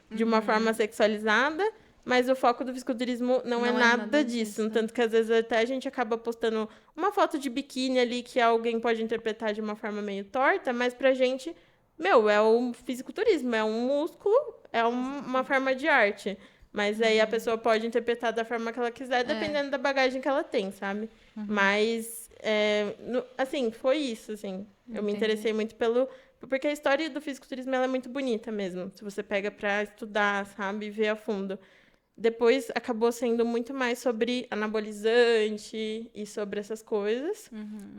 S2: de uma forma sexualizada, mas o foco do fisiculturismo não é nada disso. Tanto que às vezes até a gente acaba postando uma foto de biquíni ali que alguém pode interpretar de uma forma meio torta, mas pra gente, é o fisiculturismo, é um músculo, é uma forma de arte. Mas aí a pessoa pode interpretar da forma que ela quiser, dependendo da bagagem que ela tem, sabe? Mas, assim, foi isso, assim. Eu me interessei muito porque a história do fisiculturismo ela é muito bonita mesmo. Se você pega pra estudar, sabe? Ver a fundo. depois acabou sendo muito mais sobre anabolizante e sobre essas coisas.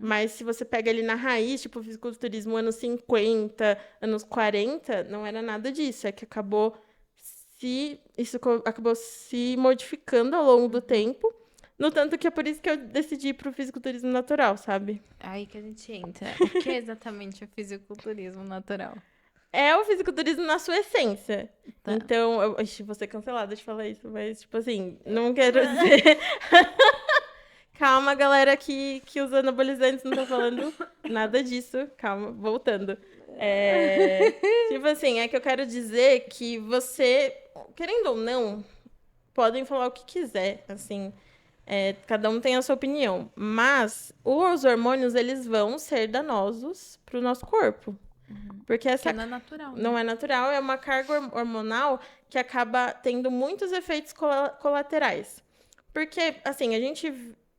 S2: Mas se você pega ali na raiz, tipo, fisiculturismo anos 50, anos 40, não era nada disso. É que acabou se modificando ao longo do tempo. No tanto que é por isso que eu decidi ir pro fisiculturismo natural, sabe?
S1: Aí que a gente entra. O que é exatamente o fisiculturismo natural?
S2: É o fisiculturismo na sua essência.
S1: Tá.
S2: Então, ixi, vou ser cancelada de falar isso, mas, tipo assim, não quero dizer. Calma, galera que usa anabolizantes, não tô falando nada disso. Calma, voltando. Tipo assim, é que eu quero dizer que você, querendo ou não, podem falar o que quiser, assim. Cada um tem a sua opinião. Mas os hormônios, eles vão ser danosos pro nosso corpo. Porque essa
S1: Que não é natural, né?
S2: não é natural, é uma carga hormonal que acaba tendo muitos efeitos colaterais. Porque, assim,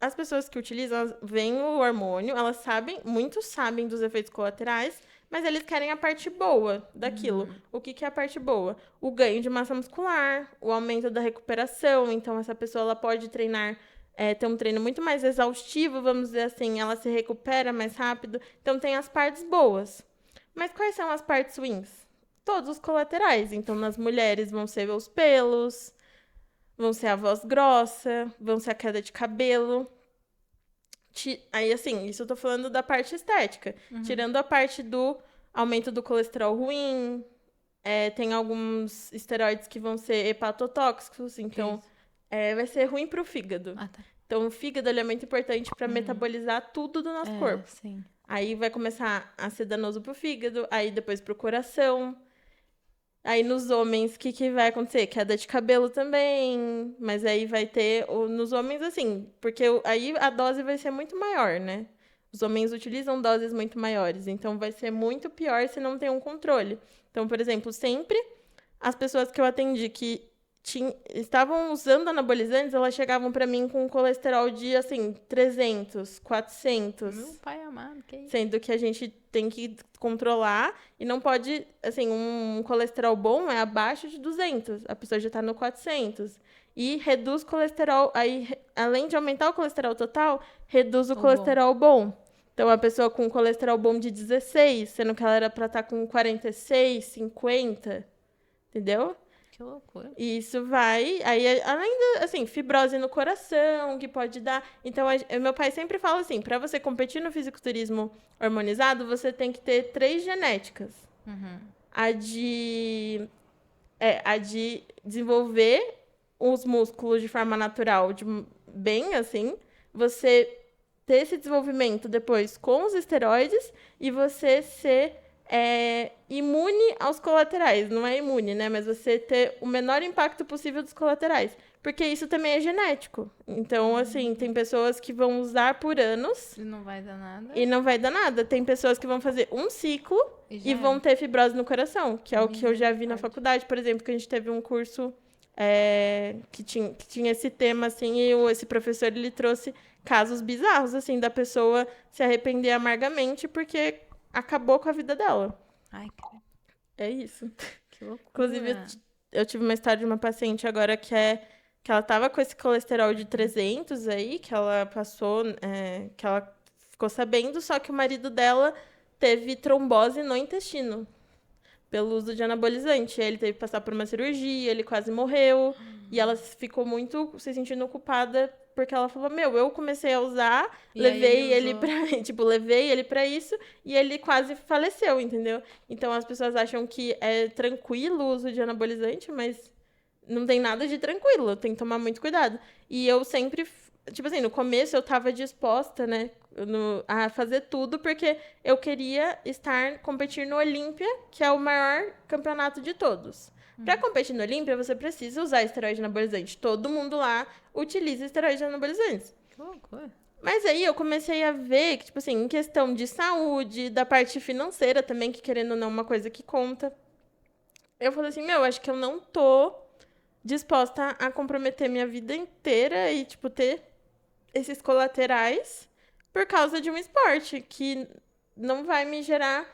S2: as pessoas que utilizam, elas veem o hormônio, elas sabem, muitos sabem dos efeitos colaterais, mas eles querem a parte boa daquilo. O que é a parte boa? O ganho de massa muscular, o aumento da recuperação. Então, essa pessoa ela pode treinar, ter um treino muito mais exaustivo, vamos dizer assim, ela se recupera mais rápido. Então, tem as partes boas. Mas quais são as partes ruins? Todos os colaterais. Então, nas mulheres vão ser os pelos, vão ser a voz grossa, vão ser a queda de cabelo. Aí, assim, isso eu tô falando da parte estética. Tirando a parte do aumento do colesterol ruim, tem alguns esteroides que vão ser hepatotóxicos, então vai ser ruim pro fígado.
S1: Ah, tá.
S2: Então, o fígado ele é muito importante para metabolizar tudo do nosso corpo.
S1: Sim.
S2: Aí vai começar a ser danoso pro fígado, aí depois pro coração. Aí nos homens, o que vai acontecer? Queda de cabelo também. Mas aí vai ter nos homens, assim, porque aí a dose vai ser muito maior, né? Os homens utilizam doses muito maiores, então vai ser muito pior se não tem um controle. Então, por exemplo, sempre as pessoas que eu atendi que estavam usando anabolizantes, elas chegavam pra mim com um colesterol de, assim, 300, 400.
S1: Meu pai amado, que isso?
S2: Sendo que a gente tem que controlar e não pode, assim, um colesterol bom é abaixo de 200. A pessoa já tá no 400. E reduz colesterol, aí, além de aumentar o colesterol total, reduz o colesterol bom. Então, a pessoa com colesterol bom de 16, sendo que ela era pra estar com 46, 50, entendeu?
S1: Que loucura.
S2: E isso vai, aí além da, assim, fibrose no coração, que pode dar. Então, meu pai sempre fala assim, para você competir no fisiculturismo hormonizado, você tem que ter 3 genéticas. A de desenvolver os músculos de forma natural, bem assim, você ter esse desenvolvimento depois com os esteroides e você ser imune aos colaterais. Não é imune, né? Mas você ter o menor impacto possível dos colaterais. Porque isso também é genético. Então, assim, tem pessoas que vão usar por anos
S1: E não vai dar nada.
S2: e não vai dar nada. Tem pessoas que vão fazer um ciclo
S1: já
S2: e vão ter fibrose no coração, que é o que eu já vi na
S1: Misericórdia.
S2: faculdade, por exemplo, que a gente teve um curso que tinha esse tema, assim, e esse professor, ele trouxe casos bizarros, assim, da pessoa se arrepender amargamente porque acabou com a vida dela.
S1: Ai,
S2: É isso.
S1: que loucura.
S2: Inclusive, eu tive uma história de uma paciente agora que ela tava com esse colesterol de 300 aí, que ela passou, que ela ficou sabendo, só que o marido dela teve trombose no intestino pelo uso de anabolizante. Ele teve que passar por uma cirurgia, ele quase morreu, e ela ficou muito se sentindo culpada porque ela falou, eu comecei a usar,
S1: E
S2: levei
S1: aí
S2: ele
S1: usou.
S2: levei ele pra isso e ele quase faleceu, entendeu? Então as pessoas acham que é tranquilo o uso de anabolizante, mas não tem nada de tranquilo, tem que tomar muito cuidado. E eu sempre, tipo assim, no começo eu tava disposta, né, a fazer tudo porque eu queria competir no Olímpia, que é o maior campeonato de todos. Para competir no Olímpia, você precisa usar esteroide anabolizante. Todo mundo lá utiliza esteroide anabolizantes.
S1: Que loucura.
S2: Mas aí eu comecei a ver que, tipo assim, em questão de saúde, da parte financeira também, que querendo ou não é uma coisa que conta. Eu falei assim, acho que eu não tô disposta a comprometer minha vida inteira e, tipo, ter esses colaterais por causa de um esporte que não vai me gerar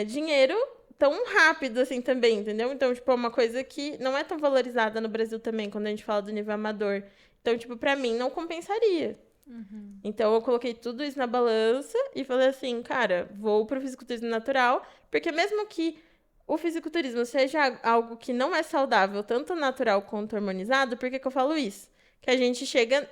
S2: dinheiro tão rápido assim também, entendeu? Então, tipo, é uma coisa que não é tão valorizada no Brasil também, quando a gente fala do nível amador. Então, tipo, pra mim não compensaria. Então, eu coloquei tudo isso na balança e falei assim, cara, vou pro fisiculturismo natural, porque mesmo que o fisiculturismo seja algo que não é saudável, tanto natural quanto hormonizado, por que que eu falo isso? Que a gente chega,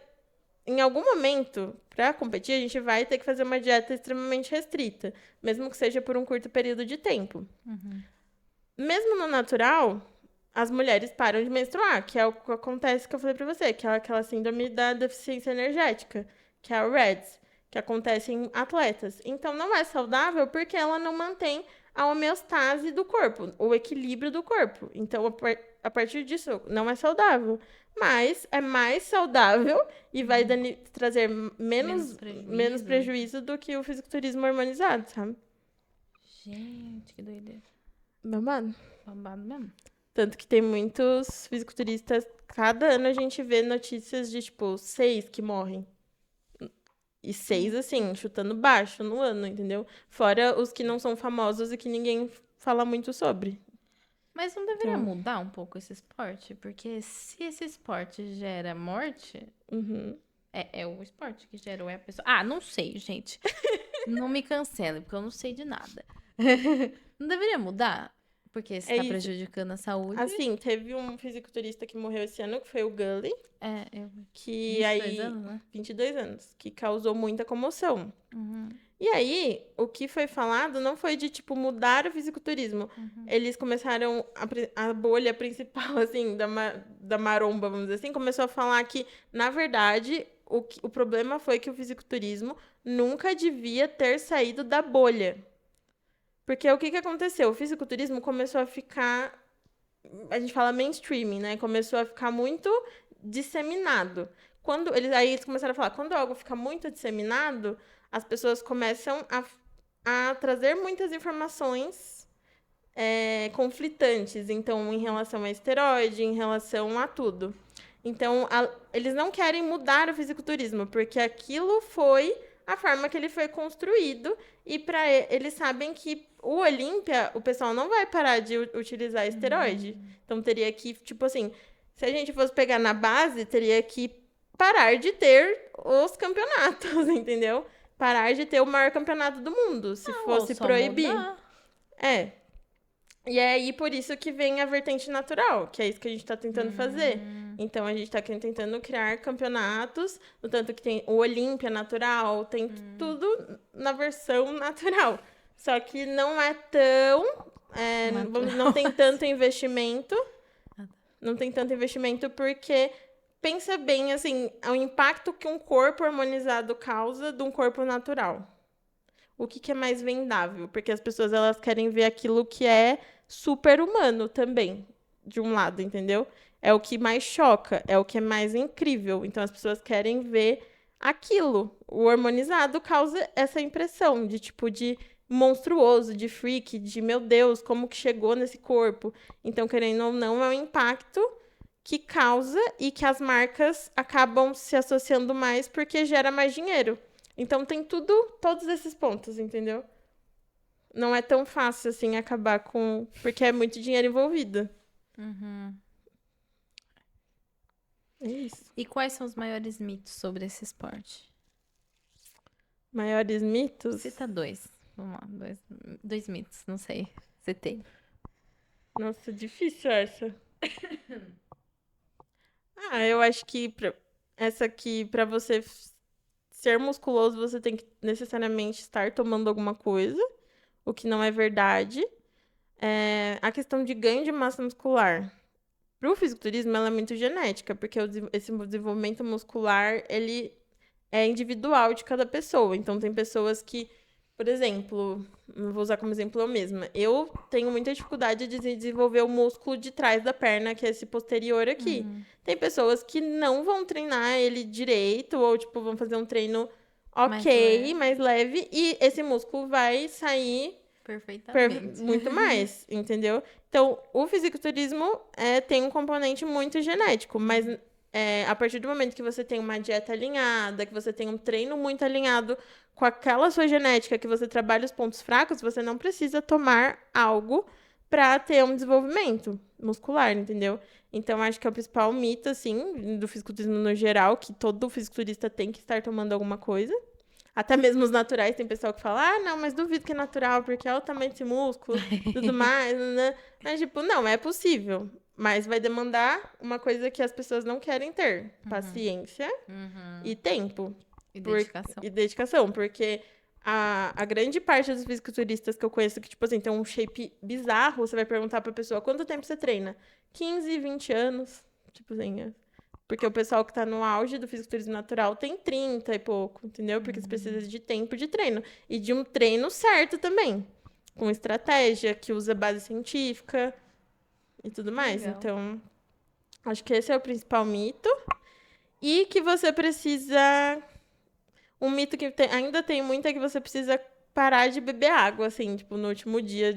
S2: em algum momento, pra competir, a gente vai ter que fazer uma dieta extremamente restrita, mesmo que seja por um curto período de tempo. Mesmo no natural, as mulheres param de menstruar, que é o que acontece que eu falei pra você, que é aquela síndrome da deficiência energética, que é o REDS, que acontece em atletas. Então, não é saudável porque ela não mantém a homeostase do corpo, o equilíbrio do corpo. Então, a partir disso, não é saudável. Mas é mais saudável e vai trazer menos prejuízo do que o fisiculturismo hormonizado, sabe?
S1: Gente, que doideira.
S2: Babado.
S1: Babado mesmo.
S2: Tanto que tem muitos fisiculturistas, cada ano a gente vê notícias de, tipo, 6 que morrem. E 6, assim, chutando baixo no ano, entendeu? Fora os que não são famosos e que ninguém fala muito sobre.
S1: Mas não deveria mudar um pouco esse esporte? Porque se esse esporte gera morte,
S2: Uhum.
S1: é o esporte que gera ou é a pessoa. Ah, não sei, gente. Não me cancele, porque eu não sei de nada. Não deveria mudar? Porque se
S2: É
S1: tá
S2: isso.
S1: prejudicando a saúde.
S2: Assim, teve um fisiculturista que morreu esse ano, que foi o Gully,
S1: Eu.
S2: que
S1: 22
S2: aí...
S1: anos, né?
S2: 22 anos, que causou muita comoção.
S1: Uhum.
S2: E aí, o que foi falado não foi de, tipo, mudar o fisiculturismo. Eles começaram, a bolha principal, assim, da maromba, vamos dizer assim, começou a falar que, na verdade, o problema foi que o fisiculturismo nunca devia ter saído da bolha. Porque o que aconteceu? O fisiculturismo começou a ficar, a gente fala mainstreaming, né? Começou a ficar muito disseminado. Aí eles começaram a falar, quando algo fica muito disseminado, as pessoas começam a trazer muitas informações conflitantes. Então, em relação a esteroide, em relação a tudo. Então, eles não querem mudar o fisiculturismo, porque aquilo foi a forma que ele foi construído. E eles sabem que o Olímpia, o pessoal não vai parar de utilizar esteroide. Então, teria que, tipo assim, se a gente fosse pegar na base, teria que parar de ter os campeonatos, entendeu? Parar de ter o maior campeonato do mundo, se fosse
S1: só
S2: proibir.
S1: mudar.
S2: E é aí por isso que vem a vertente natural, que é isso que a gente tá tentando fazer. Então, a gente tá tentando criar campeonatos, no tanto que tem o Olímpia natural, tem tudo na versão natural. Só que não é tão... não tem tanto investimento. Não tem tanto investimento porque... Pensa bem, assim, o impacto que um corpo harmonizado causa de um corpo natural. O que é mais vendável? Porque as pessoas, elas querem ver aquilo que é super-humano também, de um lado, entendeu? É o que mais choca, é o que é mais incrível. Então, as pessoas querem ver aquilo. O harmonizado causa essa impressão de, tipo, de monstruoso, de freak, de, meu Deus, como que chegou nesse corpo? Então, querendo ou não, é um impacto que causa e que as marcas acabam se associando mais porque gera mais dinheiro. Então tem todos esses pontos, entendeu? Não é tão fácil assim acabar com... Porque é muito dinheiro envolvido. É isso.
S1: E quais são os maiores mitos sobre esse esporte?
S2: Maiores mitos?
S1: Cita 2. Vamos lá, dois mitos, não sei. Você tem.
S2: Nossa, difícil essa. Eu acho que essa aqui, pra você ser musculoso, você tem que necessariamente estar tomando alguma coisa, o que não é verdade. A questão de ganho de massa muscular. Pro fisiculturismo, ela é muito genética, porque esse desenvolvimento muscular, ele é individual de cada pessoa. Então, tem pessoas que, por exemplo, vou usar como exemplo eu mesma. Eu tenho muita dificuldade de desenvolver o músculo de trás da perna, que é esse posterior aqui. Tem pessoas que não vão treinar ele direito, ou, tipo, vão fazer um treino mais leve, e esse músculo vai sair
S1: perfeitamente.
S2: muito mais, entendeu? Então, o fisiculturismo tem um componente muito genético, mas a partir do momento que você tem uma dieta alinhada, que você tem um treino muito alinhado com aquela sua genética que você trabalha os pontos fracos, você não precisa tomar algo para ter um desenvolvimento muscular, entendeu? Então, acho que é o principal mito, assim, do fisiculturismo no geral, que todo fisiculturista tem que estar tomando alguma coisa. Até mesmo os naturais, tem pessoal que fala, não, mas duvido que é natural, porque é o tamanho desse músculo, tudo mais, né? Mas, tipo, não, é possível. Mas vai demandar uma coisa que as pessoas não querem ter. Paciência e tempo.
S1: E dedicação.
S2: E dedicação, porque a grande parte dos fisiculturistas que eu conheço que, tipo assim, tem um shape bizarro, você vai perguntar pra pessoa, quanto tempo você treina? 15, 20 anos. Tipo assim, porque o pessoal que tá no auge do fisiculturismo natural tem 30 e pouco, entendeu? Porque você precisa de tempo de treino. E de um treino certo também. Com estratégia, que usa base científica e tudo mais.
S1: Legal.
S2: Então, acho que esse é o principal mito. E que você precisa... Um mito que ainda tem muito é que você precisa parar de beber água, assim, tipo, no último dia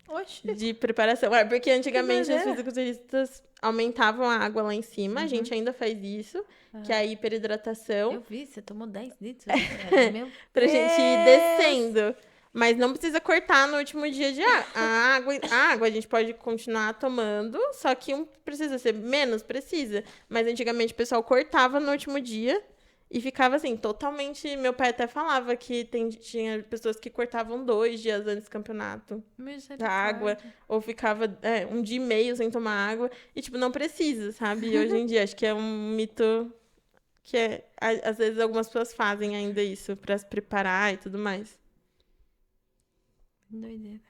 S1: Oxi.
S2: de preparação. Porque antigamente os
S1: doideira.
S2: fisiculturistas aumentavam a água lá em cima, a gente ainda faz isso, que é a hiperidratação,
S1: Eu vi, você tomou 10 litros. Meu
S2: pra gente ir
S1: Deus.
S2: descendo. Mas não precisa cortar no último dia de água. A água a gente pode continuar tomando, só que precisa ser menos, precisa. Mas antigamente o pessoal cortava no último dia e ficava assim, totalmente. Meu pai até falava que tinha pessoas que cortavam 2 dias antes do campeonato da água, ou ficava um dia e meio sem tomar água, e tipo, não precisa, sabe? E hoje em dia, acho que é um mito que às vezes algumas pessoas fazem ainda isso pra se preparar e tudo mais.
S1: Doideira.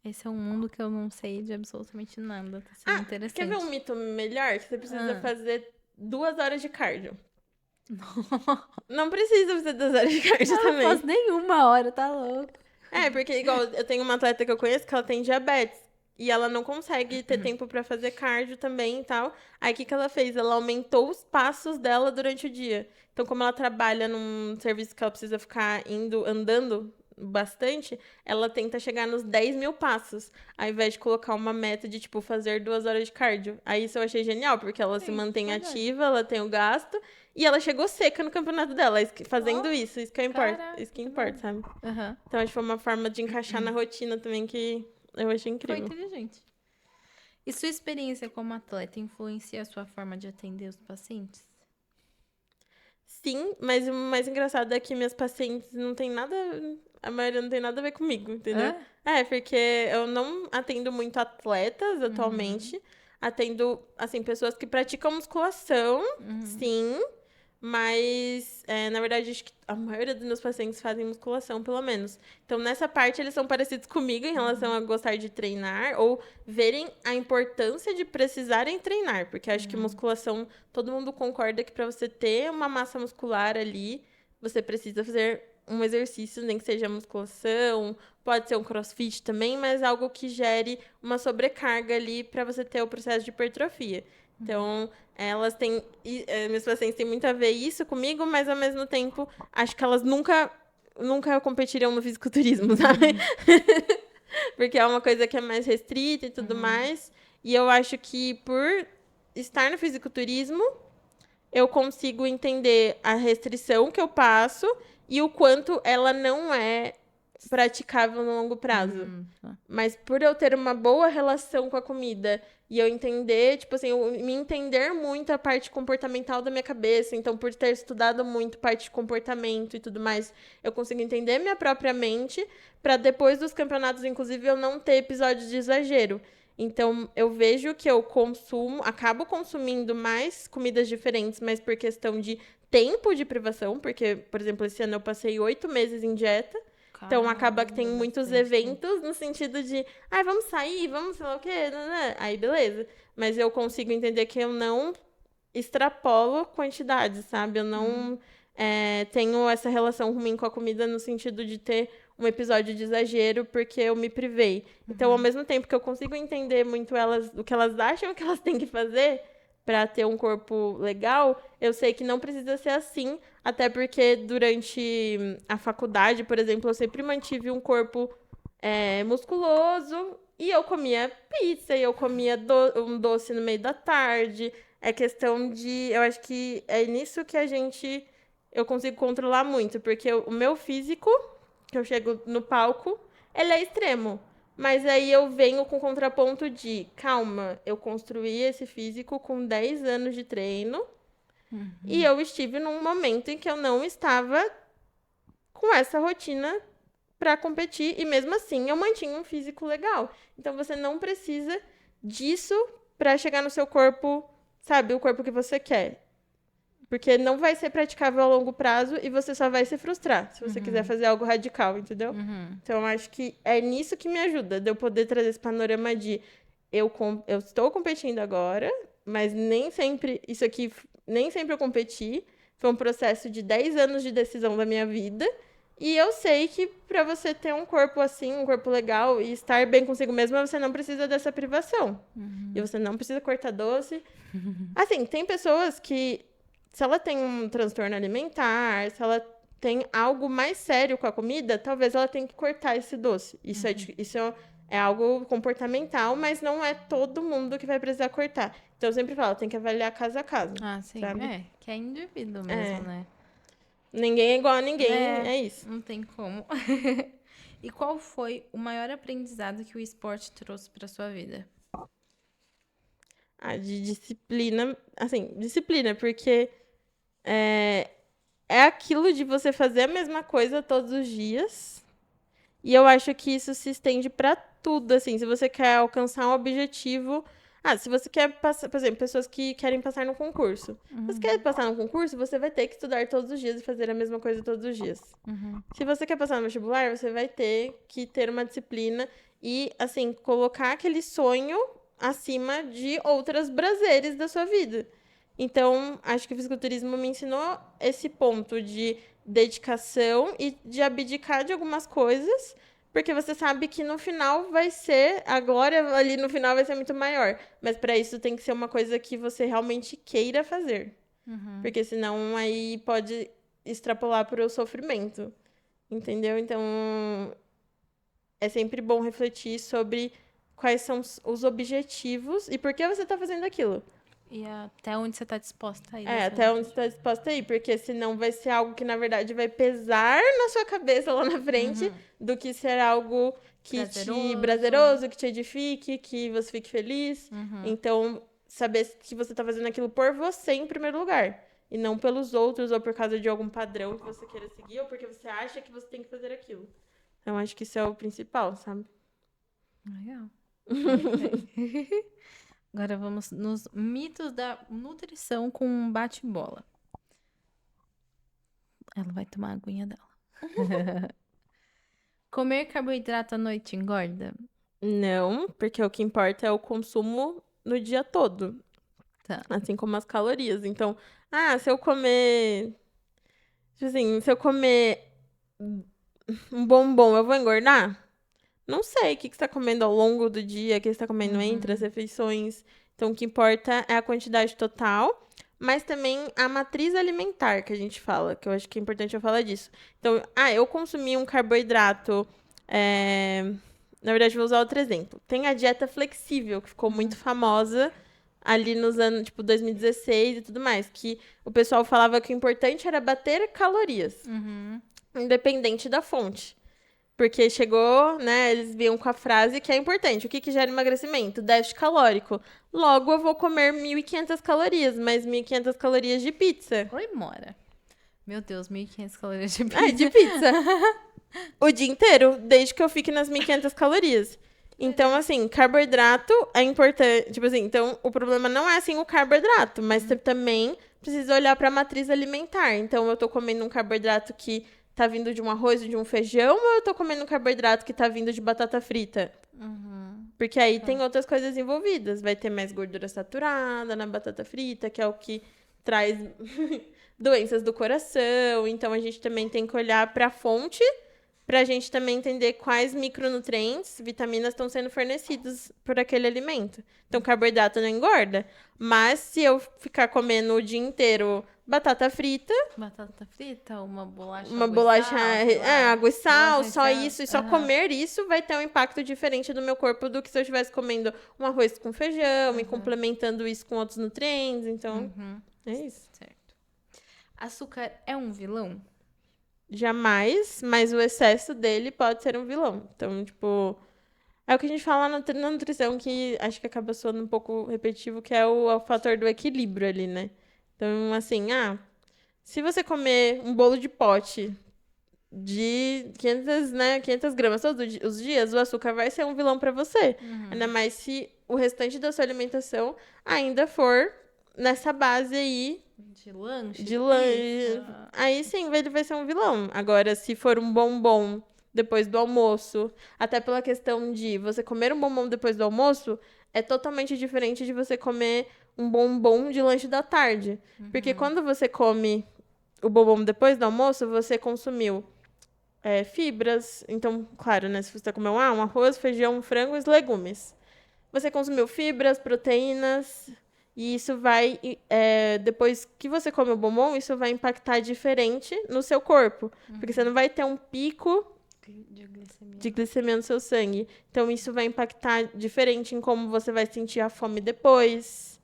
S1: Esse é um mundo que eu não sei de absolutamente nada. Tá sendo interessante.
S2: Quer ver um mito melhor? Que você precisa fazer 2 horas de cardio. Não precisa fazer 2 horas de cardio
S1: Eu
S2: também.
S1: não faço nenhuma hora, tá louco.
S2: Porque igual eu tenho uma atleta que eu conheço que ela tem diabetes. E ela não consegue ter tempo pra fazer cardio também e tal. Aí o que ela fez? Ela aumentou os passos dela durante o dia. Então, como ela trabalha num serviço que ela precisa ficar andando bastante, ela tenta chegar nos 10 mil passos, ao invés de colocar uma meta de, tipo, fazer 2 horas de cardio. Aí isso eu achei genial, porque ela se mantém ativa, ela tem o gasto, e ela chegou seca no campeonato dela, fazendo isso que importa.
S1: caraca,
S2: Isso que importa, sabe?
S1: Aham.
S2: Então, acho que foi uma forma de encaixar na rotina também que eu achei
S1: Foi
S2: incrível.
S1: inteligente. E sua experiência como atleta influencia a sua forma de atender os pacientes?
S2: Sim, mas o mais engraçado é que minhas pacientes não tem nada... A maioria não tem nada a ver comigo, entendeu? Porque eu não atendo muito atletas atualmente. Atendo, assim, pessoas que praticam musculação, sim. Mas, na verdade, acho que a maioria dos meus pacientes fazem musculação, pelo menos. Então, nessa parte, eles são parecidos comigo em relação a gostar de treinar ou verem a importância de precisarem treinar. Porque acho que musculação, todo mundo concorda que para você ter uma massa muscular ali, você precisa fazer um exercício, nem que seja musculação, pode ser um crossfit também, mas algo que gere uma sobrecarga ali para você ter o processo de hipertrofia. Então, elas têm... meus pacientes têm muito a ver isso comigo, mas, ao mesmo tempo, acho que elas nunca competiriam no fisiculturismo, sabe? Porque é uma coisa que é mais restrita e tudo mais. E eu acho que, por estar no fisiculturismo, eu consigo entender a restrição que eu passo e o quanto ela não é praticável no longo prazo. Mas por eu ter uma boa relação com a comida e eu entender, tipo assim, eu me entender muito a parte comportamental da minha cabeça, então por ter estudado muito parte de comportamento e tudo mais, eu consigo entender minha própria mente para depois dos campeonatos, inclusive, eu não ter episódios de exagero. Então, eu vejo que eu acabo consumindo mais comidas diferentes, mas por questão de tempo de privação, porque, por exemplo, esse ano eu passei 8 meses em dieta, então acaba que tem muitos eventos no sentido de, vamos sair, vamos sei lá o quê, aí beleza. Mas eu consigo entender que eu não extrapolo quantidades, sabe? Eu não tenho essa relação ruim com a comida no sentido de ter um episódio de exagero porque eu me privei. Então, ao mesmo tempo que eu consigo entender muito o que elas acham que elas têm que fazer para ter um corpo legal, eu sei que não precisa ser assim, até porque durante a faculdade, por exemplo, eu sempre mantive um corpo musculoso e eu comia pizza, e eu comia um doce no meio da tarde. É questão de... Eu acho que é nisso que eu consigo controlar muito, porque o meu físico, que eu chego no palco, ele é extremo. Mas aí eu venho com o contraponto de, calma, eu construí esse físico com 10 anos de treino e eu estive num momento em que eu não estava com essa rotina para competir e mesmo assim eu mantinha um físico legal. Então você não precisa disso para chegar no seu corpo, sabe, o corpo que você quer. Porque não vai ser praticável a longo prazo e você só vai se frustrar se você quiser fazer algo radical, entendeu? Então, eu acho que é nisso que me ajuda, de eu poder trazer esse panorama de eu estou competindo agora, mas nem sempre, isso aqui, nem sempre eu competi. Foi um processo de 10 anos de decisão da minha vida. E eu sei que para você ter um corpo assim, um corpo legal e estar bem consigo mesma, você não precisa dessa privação. E você não precisa cortar doce. Assim, tem pessoas que se ela tem um transtorno alimentar, se ela tem algo mais sério com a comida, talvez ela tenha que cortar esse doce. Isso, isso é algo comportamental, mas não é todo mundo que vai precisar cortar. Então, eu sempre falo, tem que avaliar caso a caso.
S1: Ah, sim.
S2: Sabe?
S1: Que é indivíduo mesmo, né?
S2: Ninguém é igual a ninguém, é isso.
S1: Não tem como. E qual foi o maior aprendizado que o esporte trouxe para sua vida?
S2: De disciplina, assim, disciplina, porque é aquilo de você fazer a mesma coisa todos os dias. E eu acho que isso se estende para tudo, assim. Se você quer alcançar um objetivo... se você quer passar... Por exemplo, pessoas que querem passar no concurso. Se você quer passar no concurso, você vai ter que estudar todos os dias e fazer a mesma coisa todos os dias. Se você quer passar no vestibular, você vai ter que ter uma disciplina e, assim, colocar aquele sonho acima de outras prazeres da sua vida. Então, acho que o fisiculturismo me ensinou esse ponto de dedicação e de abdicar de algumas coisas, porque você sabe que no final vai ser, a glória ali no final vai ser muito maior. Mas para isso tem que ser uma coisa que você realmente queira fazer. Porque senão aí pode extrapolar para o sofrimento. Entendeu? Então, é sempre bom refletir sobre quais são os objetivos e por que você está fazendo aquilo.
S1: E até onde você está disposta a ir.
S2: Até onde você está disposta a ir, porque senão vai ser algo que, na verdade, vai pesar na sua cabeça lá na frente, do que ser algo que prazeroso, que te edifique, que você fique feliz. Então, saber que você está fazendo aquilo por você em primeiro lugar, e não pelos outros, ou por causa de algum padrão que você queira seguir, ou porque você acha que você tem que fazer aquilo. Então, acho que isso é o principal, sabe?
S1: Legal. Agora vamos nos mitos da nutrição com um bate-bola. Ela vai tomar a aguinha dela. Comer carboidrato à noite engorda?
S2: Não, porque o que importa é o consumo no dia todo.
S1: Tá.
S2: Assim como as calorias. Então, se eu comer... Tipo assim, se eu comer um bombom, eu vou engordar? Não sei o que você está comendo ao longo do dia, o que você está comendo entre as refeições. Então, o que importa é a quantidade total, mas também a matriz alimentar que a gente fala, que eu acho que é importante eu falar disso. Então, eu consumi um carboidrato... Na verdade, vou usar outro exemplo. Tem a dieta flexível, que ficou muito famosa ali nos anos, tipo, 2016 e tudo mais, que o pessoal falava que o importante era bater calorias, independente da fonte. Porque chegou, né, eles vinham com a frase que é importante. O que gera emagrecimento? Déficit calórico. Logo, eu vou comer 1.500 calorias, mas 1.500 calorias de pizza.
S1: Oi, Mora. Meu Deus, 1.500 calorias de pizza.
S2: De pizza. O dia inteiro, desde que eu fique nas 1.500 calorias. Então, assim, carboidrato é importante. Tipo assim, então, o problema não é, assim, o carboidrato, mas você também precisa olhar para a matriz alimentar. Então, eu tô comendo um carboidrato que tá vindo de um arroz ou de um feijão, ou eu tô comendo um carboidrato que tá vindo de batata frita? Porque aí tem outras coisas envolvidas. Vai ter mais gordura saturada na batata frita, que é o que traz doenças do coração. Então, a gente também tem que olhar para a fonte, para a gente também entender quais micronutrientes, vitaminas estão sendo fornecidos por aquele alimento. Então, carboidrato não engorda. Mas se eu ficar comendo o dia inteiro batata frita...
S1: Batata frita, uma bolacha...
S2: água e sal, só isso. E só comer isso vai ter um impacto diferente do meu corpo do que se eu estivesse comendo um arroz com feijão e complementando isso com outros nutrientes. Então, é isso.
S1: Certo. Açúcar é um vilão?
S2: Jamais, mas o excesso dele pode ser um vilão. Então, tipo, é o que a gente fala na nutrição, que acho que acaba soando um pouco repetitivo, que é o fator do equilíbrio ali, né? Então, assim, se você comer um bolo de pote de 500 gramas todos os dias, o açúcar vai ser um vilão pra você. Ainda mais se o restante da sua alimentação ainda for nessa base aí
S1: De lanche?
S2: de lanche.
S1: pizza.
S2: Aí sim, ele vai ser um vilão. Agora, se for um bombom depois do almoço, até pela questão de você comer um bombom depois do almoço, é totalmente diferente de você comer um bombom de lanche da tarde. Porque quando você come o bombom depois do almoço, você consumiu fibras. Então, claro, né? Se você comeu um arroz, feijão, frango e legumes. Você consumiu fibras, proteínas, e isso vai, depois que você come o bombom, isso vai impactar diferente no seu corpo. Porque você não vai ter um pico
S1: De glicemia.
S2: de glicemia no seu sangue. Então, isso vai impactar diferente em como você vai sentir a fome depois,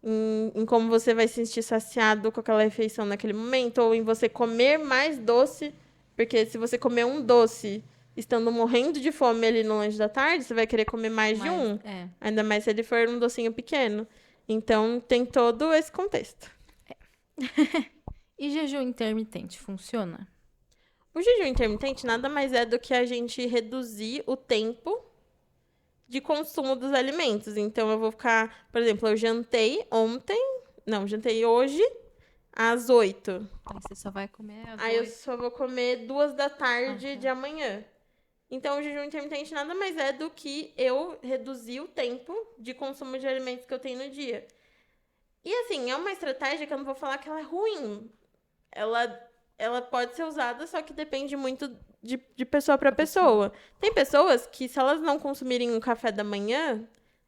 S2: em como você vai se sentir saciado com aquela refeição naquele momento, ou em você comer mais doce. Porque se você comer um doce estando morrendo de fome ali no lanche da tarde, você vai querer comer mais de um. Ainda mais se ele for um docinho pequeno. Então, tem todo esse contexto.
S1: E jejum intermitente funciona?
S2: O jejum intermitente nada mais é do que a gente reduzir o tempo de consumo dos alimentos. Então, eu vou ficar... Por exemplo, eu jantei hoje às 8.
S1: Aí você só vai comer às
S2: Aí eu
S1: 8.
S2: só vou comer 2 da tarde
S1: tá.
S2: de amanhã. Então, o jejum intermitente nada mais é do que eu reduzir o tempo de consumo de alimentos que eu tenho no dia. E, assim, é uma estratégia que eu não vou falar que ela é ruim. Ela pode ser usada, só que depende muito de pessoa para pessoa. Tem pessoas que, se elas não consumirem um café da manhã,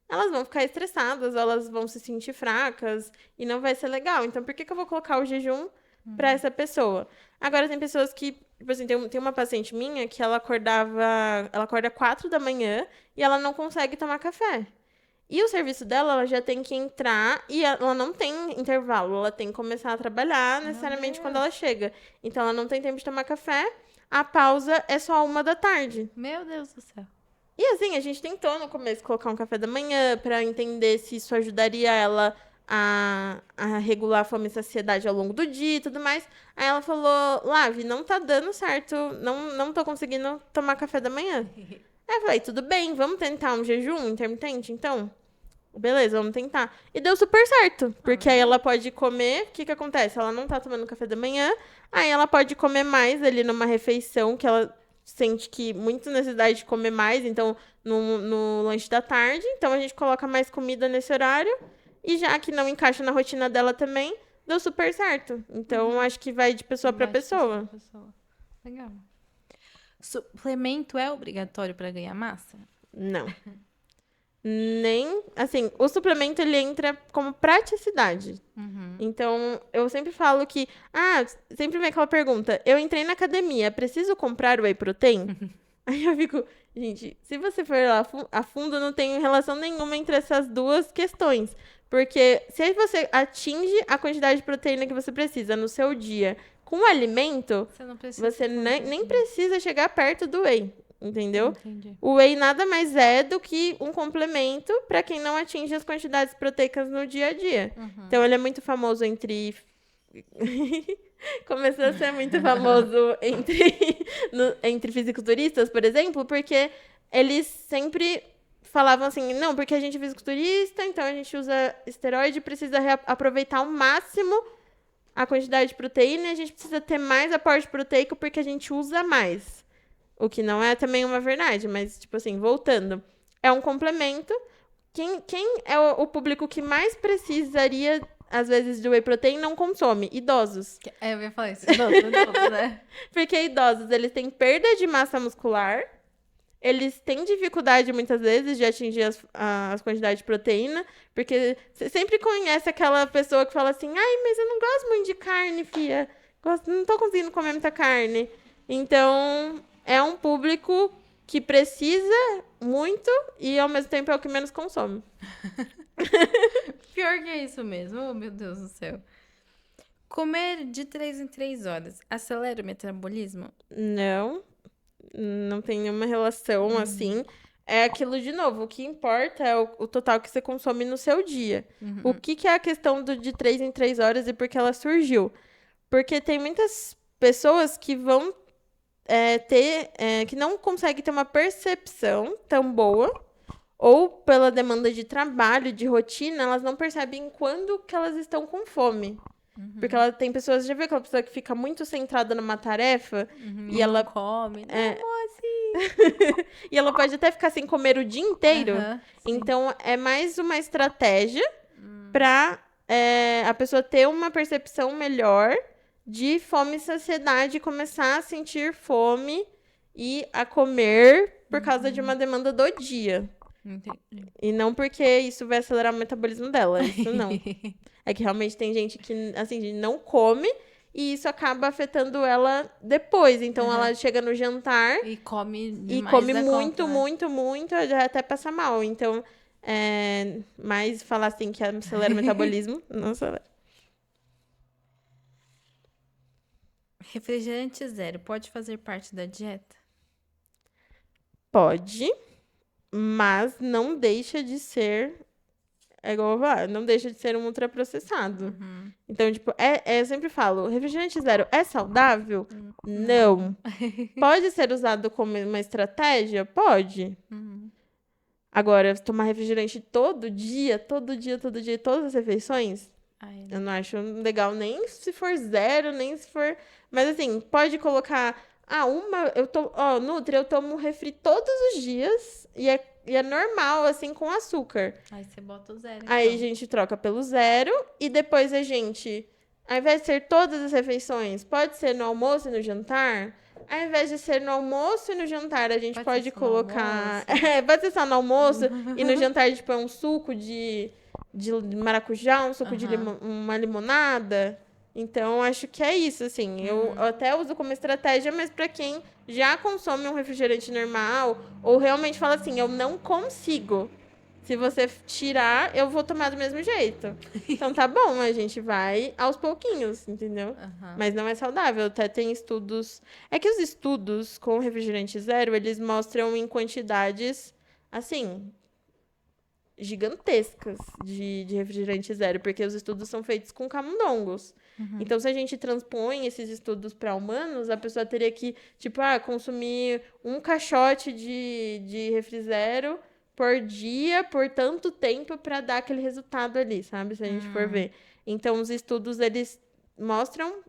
S2: elas vão ficar estressadas, elas vão se sentir fracas e não vai ser legal. Então, por que eu vou colocar o jejum para essa pessoa? Agora, tem pessoas que, tipo assim, tem uma paciente minha que ela acorda 4 da manhã e ela não consegue tomar café. E o serviço dela, ela já tem que entrar e ela não tem intervalo. Ela tem que começar a trabalhar necessariamente quando ela chega. Então, ela não tem tempo de tomar café. A pausa é só 1 da tarde.
S1: Meu Deus do céu.
S2: E assim, a gente tentou no começo colocar um café da manhã pra entender se isso ajudaria ela a regular a fome e saciedade ao longo do dia e tudo mais. Aí ela falou, Lavi, não tá dando certo, não tô conseguindo tomar café da manhã. Aí eu falei, tudo bem, vamos tentar um jejum intermitente, então? Beleza, vamos tentar. E deu super certo, porque aí ela pode comer, o que acontece? Ela não tá tomando café da manhã, aí ela pode comer mais ali numa refeição que ela sente que muita necessidade de comer mais, então no lanche da tarde, então a gente coloca mais comida nesse horário, e já que não encaixa na rotina dela também, deu super certo. Então, acho que vai de pessoa para pessoa.
S1: Legal. Suplemento é obrigatório para ganhar massa?
S2: Não. Nem, assim, o suplemento ele entra como praticidade. Então, eu sempre falo que, sempre vem aquela pergunta, eu entrei na academia, preciso comprar whey protein? Aí eu fico, gente, se você for lá a fundo, não tem relação nenhuma entre essas duas questões. Porque se você atinge a quantidade de proteína que você precisa no seu dia com o alimento, você nem precisa chegar perto do whey. Entendeu?
S1: Entendi.
S2: O whey nada mais é do que um complemento para quem não atinge as quantidades proteicas no dia a dia. Então, ele é muito famoso entre... Começou a ser muito famoso entre fisiculturistas, por exemplo, porque eles sempre falavam assim, não, porque a gente é fisiculturista, então a gente usa esteroide, precisa aproveitar ao máximo a quantidade de proteína e a gente precisa ter mais aporte proteico porque a gente usa mais. O que não é também uma verdade, mas, tipo assim, voltando. É um complemento. Quem é o público que mais precisaria, às vezes, de whey protein não consome? Idosos.
S1: Eu ia falar isso. Idosos, né?
S2: Porque idosos, eles têm perda de massa muscular. Eles têm dificuldade, muitas vezes, de atingir as quantidades de proteína. Porque você sempre conhece aquela pessoa que fala assim, mas eu não gosto muito de carne, fia. Não tô conseguindo comer muita carne. Então... é um público que precisa muito e, ao mesmo tempo, é o que menos consome.
S1: Pior que é isso mesmo. Oh, meu Deus do céu. Comer de 3 em 3 horas acelera o metabolismo?
S2: Não tem nenhuma relação assim. É aquilo de novo, o que importa é o total que você consome no seu dia. O que é a questão de 3 em 3 horas e por que ela surgiu? Porque tem muitas pessoas que vão que não conseguem ter uma percepção tão boa, ou pela demanda de trabalho, de rotina, elas não percebem quando que elas estão com fome. Porque ela tem pessoas, já viu aquela pessoa que fica muito centrada numa tarefa e
S1: Não
S2: ela
S1: come.
S2: e ela pode até ficar sem comer o dia inteiro.
S1: Aham, sim.
S2: Então, é mais uma estratégia para a pessoa ter uma percepção melhor de fome e saciedade, começar a sentir fome e a comer por causa de uma demanda do dia.
S1: Entendi.
S2: E não porque isso vai acelerar o metabolismo dela. Isso não. É que realmente tem gente que, assim, não come e isso acaba afetando ela depois. Então, ela chega no jantar
S1: E come
S2: e
S1: demais
S2: come
S1: da
S2: muito,
S1: conta, né?
S2: muito, muito, já até passa mal. Então, mas falar assim que acelera o metabolismo, não acelera.
S1: Refrigerante zero pode fazer parte da dieta?
S2: Pode, mas não deixa de ser. É igual eu falar, não deixa de ser um ultraprocessado. Então, tipo, eu sempre falo, refrigerante zero é saudável? Não. Pode ser usado como uma estratégia? Pode. Agora, tomar refrigerante todo dia, todas as refeições,
S1: Ai,
S2: eu não acho legal nem se for zero, nem se for. Mas assim, pode colocar. Nutri, eu tomo refri todos os dias e é normal, assim, com açúcar.
S1: Aí você bota o zero,
S2: Aí a
S1: então.
S2: gente troca pelo zero e depois a gente, ao invés de ser todas as refeições, pode ser no almoço e no jantar. Ao invés de ser no almoço e no jantar, a gente
S1: Pode
S2: pode
S1: ser só no
S2: colocar.
S1: almoço?
S2: Pode ser só no almoço e no jantar a gente põe um suco de maracujá, um suco de uma limonada. Então, acho que é isso, assim. Eu até uso como estratégia, mas para quem já consome um refrigerante normal, ou realmente fala assim, eu não consigo. Se você tirar, eu vou tomar do mesmo jeito. Então tá bom, a gente vai aos pouquinhos, entendeu? Mas não é saudável. Até tem estudos. É que os estudos com refrigerante zero, eles mostram em quantidades, assim, gigantescas de refrigerante zero, porque os estudos são feitos com camundongos. Então, se a gente transpõe esses estudos para humanos, a pessoa teria que, tipo, consumir um caixote de refri zero por dia, por tanto tempo, para dar aquele resultado ali, sabe? Se a gente for ver. Então, os estudos, eles mostram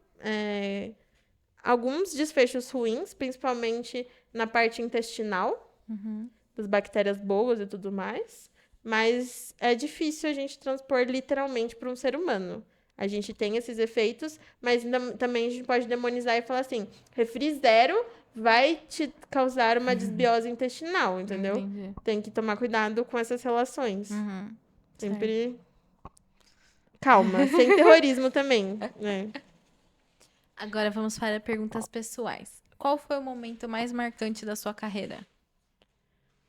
S2: alguns desfechos ruins, principalmente na parte intestinal, das bactérias boas e tudo mais. Mas é difícil a gente transpor literalmente para um ser humano. A gente tem esses efeitos, mas também a gente pode demonizar e falar assim, refri zero vai te causar uma desbiose intestinal, entendeu?
S1: Entendi.
S2: Tem que tomar cuidado com essas relações.
S1: Certo.
S2: Sempre calma, sem terrorismo também, né?
S1: Agora vamos para perguntas pessoais. Qual foi o momento mais marcante da sua carreira?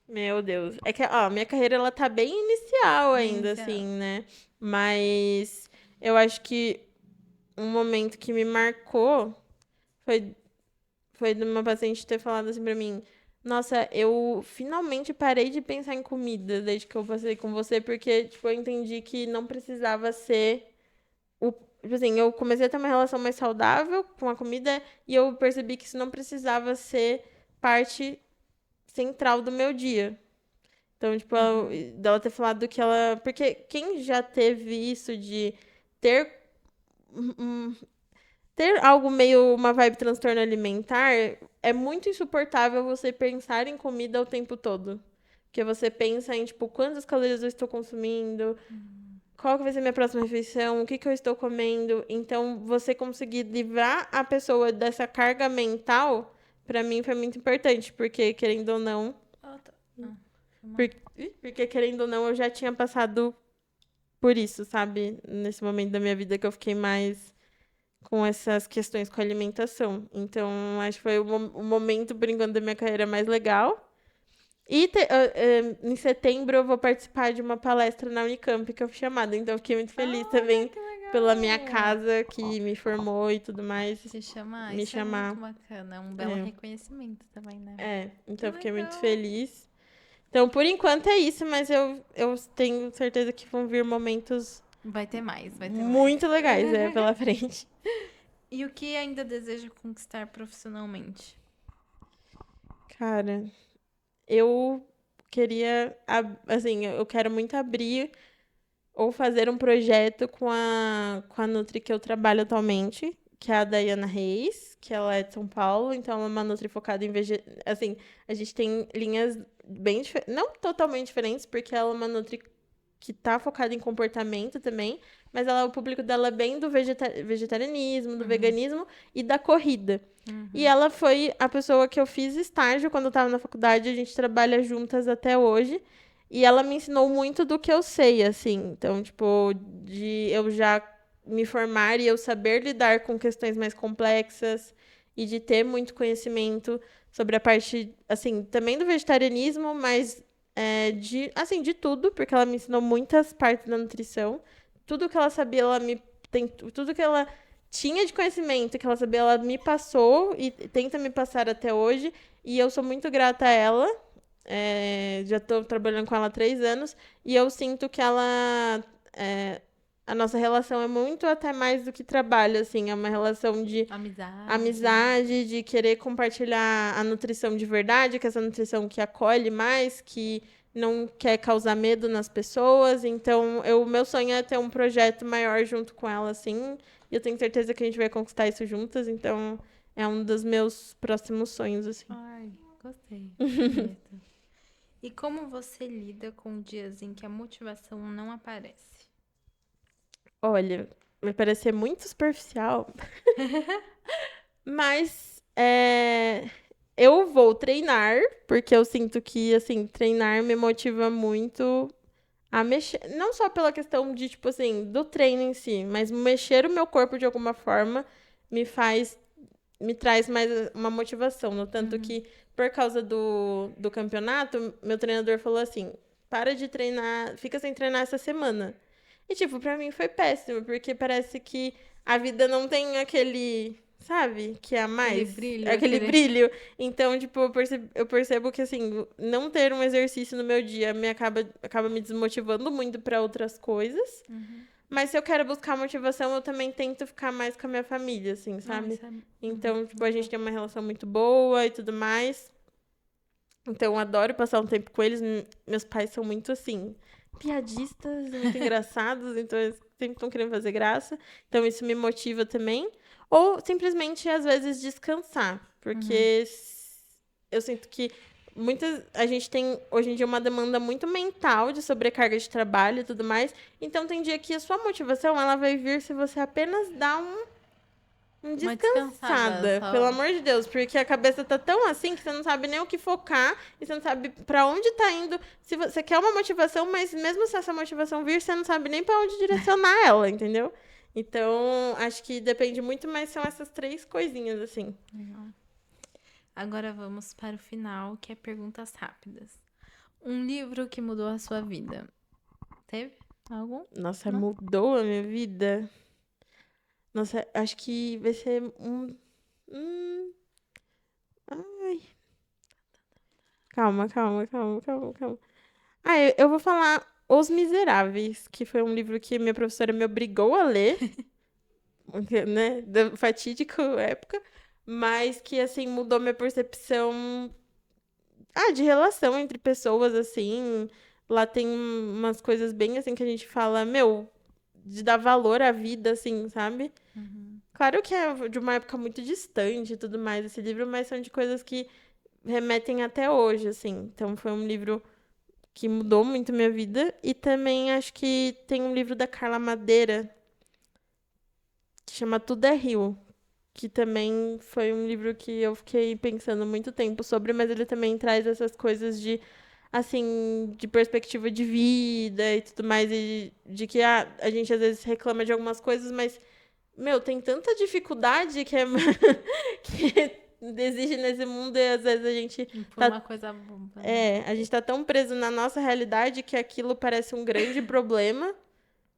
S2: Meu Deus. É que, minha carreira, ela tá bem inicial ainda,
S1: Inicial.
S2: assim, né? Mas eu acho que um momento que me marcou foi de uma paciente ter falado assim pra mim, nossa, eu finalmente parei de pensar em comida desde que eu passei com você, porque, tipo, eu entendi que não precisava ser tipo assim, eu comecei a ter uma relação mais saudável com a comida e eu percebi que isso não precisava ser parte central do meu dia. Então, tipo, dela ter falado que ela. Porque quem já teve isso de ter. Ter algo meio uma vibe transtorno alimentar, é muito insuportável você pensar em comida o tempo todo. Porque você pensa em, tipo, quantas calorias eu estou consumindo, qual que vai ser minha próxima refeição, o que que eu estou comendo. Então, você conseguir livrar a pessoa dessa carga mental, pra mim foi muito importante, porque, querendo ou não, porque, querendo ou não, eu já tinha passado por isso, sabe? Nesse momento da minha vida que eu fiquei mais com essas questões com a alimentação. Então, acho que foi o momento, por enquanto, da minha carreira mais legal. E em setembro eu vou participar de uma palestra na Unicamp que eu fui chamada. Então, eu fiquei muito feliz também pela minha casa que me formou e tudo mais.
S1: Te chamar,
S2: Me
S1: isso
S2: chamar.
S1: é muito bacana. É um belo
S2: É.
S1: reconhecimento também, né?
S2: Então eu
S1: Que
S2: fiquei muito
S1: legal.
S2: feliz. Então, por enquanto é isso, mas eu tenho certeza que vão vir momentos
S1: Vai ter mais, vai ter mais.
S2: muito legais, pela frente.
S1: E o que ainda deseja conquistar profissionalmente?
S2: Cara, eu queria, assim, eu quero muito abrir ou fazer um projeto com a Nutri que eu trabalho atualmente, que é a Daiana Reis, que ela é de São Paulo, então ela é uma Nutri focada em assim, a gente tem linhas bem não totalmente diferentes, porque ela é uma Nutri que tá focada em comportamento também, mas o público dela é bem do vegetarianismo, do veganismo e da corrida. E ela foi a pessoa que eu fiz estágio quando eu tava na faculdade, a gente trabalha juntas até hoje. E ela me ensinou muito do que eu sei, assim. Então, tipo, de eu já me formar e eu saber lidar com questões mais complexas e de ter muito conhecimento sobre a parte, assim, também do vegetarianismo, mas de tudo, porque ela me ensinou muitas partes da nutrição. Tudo que ela sabia, tudo que ela tinha de conhecimento que ela sabia, ela me passou e tenta me passar até hoje. E eu sou muito grata a ela. Já estou trabalhando com ela há 3 anos e eu sinto que a nossa relação é muito até mais do que trabalho, assim, é uma relação de amizade, de querer compartilhar a nutrição de verdade, que é essa nutrição que acolhe mais, que não quer causar medo nas pessoas. Então, o meu sonho é ter um projeto maior junto com ela, assim, e eu tenho certeza que a gente vai conquistar isso juntas. Então, é um dos meus próximos sonhos, assim.
S1: Ai, gostei. Bonito. E como você lida com dias em que a motivação não aparece?
S2: Olha, vai parecer muito superficial, mas eu vou treinar, porque eu sinto que, assim, treinar me motiva muito a mexer, não só pela questão de, tipo assim, do treino em si, mas mexer o meu corpo de alguma forma me traz mais uma motivação. No tanto que, por causa do campeonato, meu treinador falou assim: para de treinar, fica sem treinar essa semana. E, tipo, pra mim foi péssimo, porque parece que a vida não tem aquele, sabe, que é a mais.
S1: brilho,
S2: Aquele
S1: aquele-
S2: brilho. Então, tipo, eu percebo que, assim, não ter um exercício no meu dia acaba me desmotivando muito pra outras coisas. Mas se eu quero buscar motivação, eu também tento ficar mais com a minha família, assim, sabe?
S1: isso é-
S2: Então, tipo, a gente tem uma relação muito boa e tudo mais. Então, eu adoro passar um tempo com eles. Meus pais são muito, assim, piadistas, muito engraçados. Então, eles sempre estão querendo fazer graça. Então, isso me motiva também. Ou, simplesmente, às vezes, descansar. Porque eu sinto que a gente tem, hoje em dia, uma demanda muito mental de sobrecarga de trabalho e tudo mais. Então, tem dia que a sua motivação, ela vai vir se você apenas dá um
S1: Uma descansada
S2: descansada,
S1: só.
S2: pelo amor de Deus, porque a cabeça tá tão assim que você não sabe nem o que focar e você não sabe pra onde tá indo. Se você quer uma motivação, mas mesmo se essa motivação vir, você não sabe nem pra onde direcionar ela, entendeu? Então, acho que depende muito, mas são essas 3 coisinhas, assim.
S1: Legal. Agora vamos para o final, que é perguntas rápidas. Um livro que mudou a sua vida. Teve algum?
S2: Nossa,
S1: Não?
S2: mudou a minha vida. Nossa, acho que vai ser ai. Calma. Ah, eu vou falar Os Miseráveis, que foi um livro que minha professora me obrigou a ler, né, da fatídica época, mas que, assim, mudou minha percepção, de relação entre pessoas, assim. Lá tem umas coisas bem, assim, que a gente fala, meu, de dar valor à vida, assim, sabe? Claro que é de uma época muito distante e tudo mais, esse livro, mas são de coisas que remetem até hoje, assim. Então, foi um livro que mudou muito minha vida. E também acho que tem um livro da Carla Madeira que chama Tudo é Rio, que também foi um livro que eu fiquei pensando muito tempo sobre, mas ele também traz essas coisas de, assim, de perspectiva de vida e tudo mais, e de que a gente às vezes reclama de algumas coisas, mas, meu, tem tanta dificuldade que que existe nesse mundo e às vezes a gente
S1: Por uma coisa boba. Né?
S2: a gente tá tão preso na nossa realidade que aquilo parece um grande problema.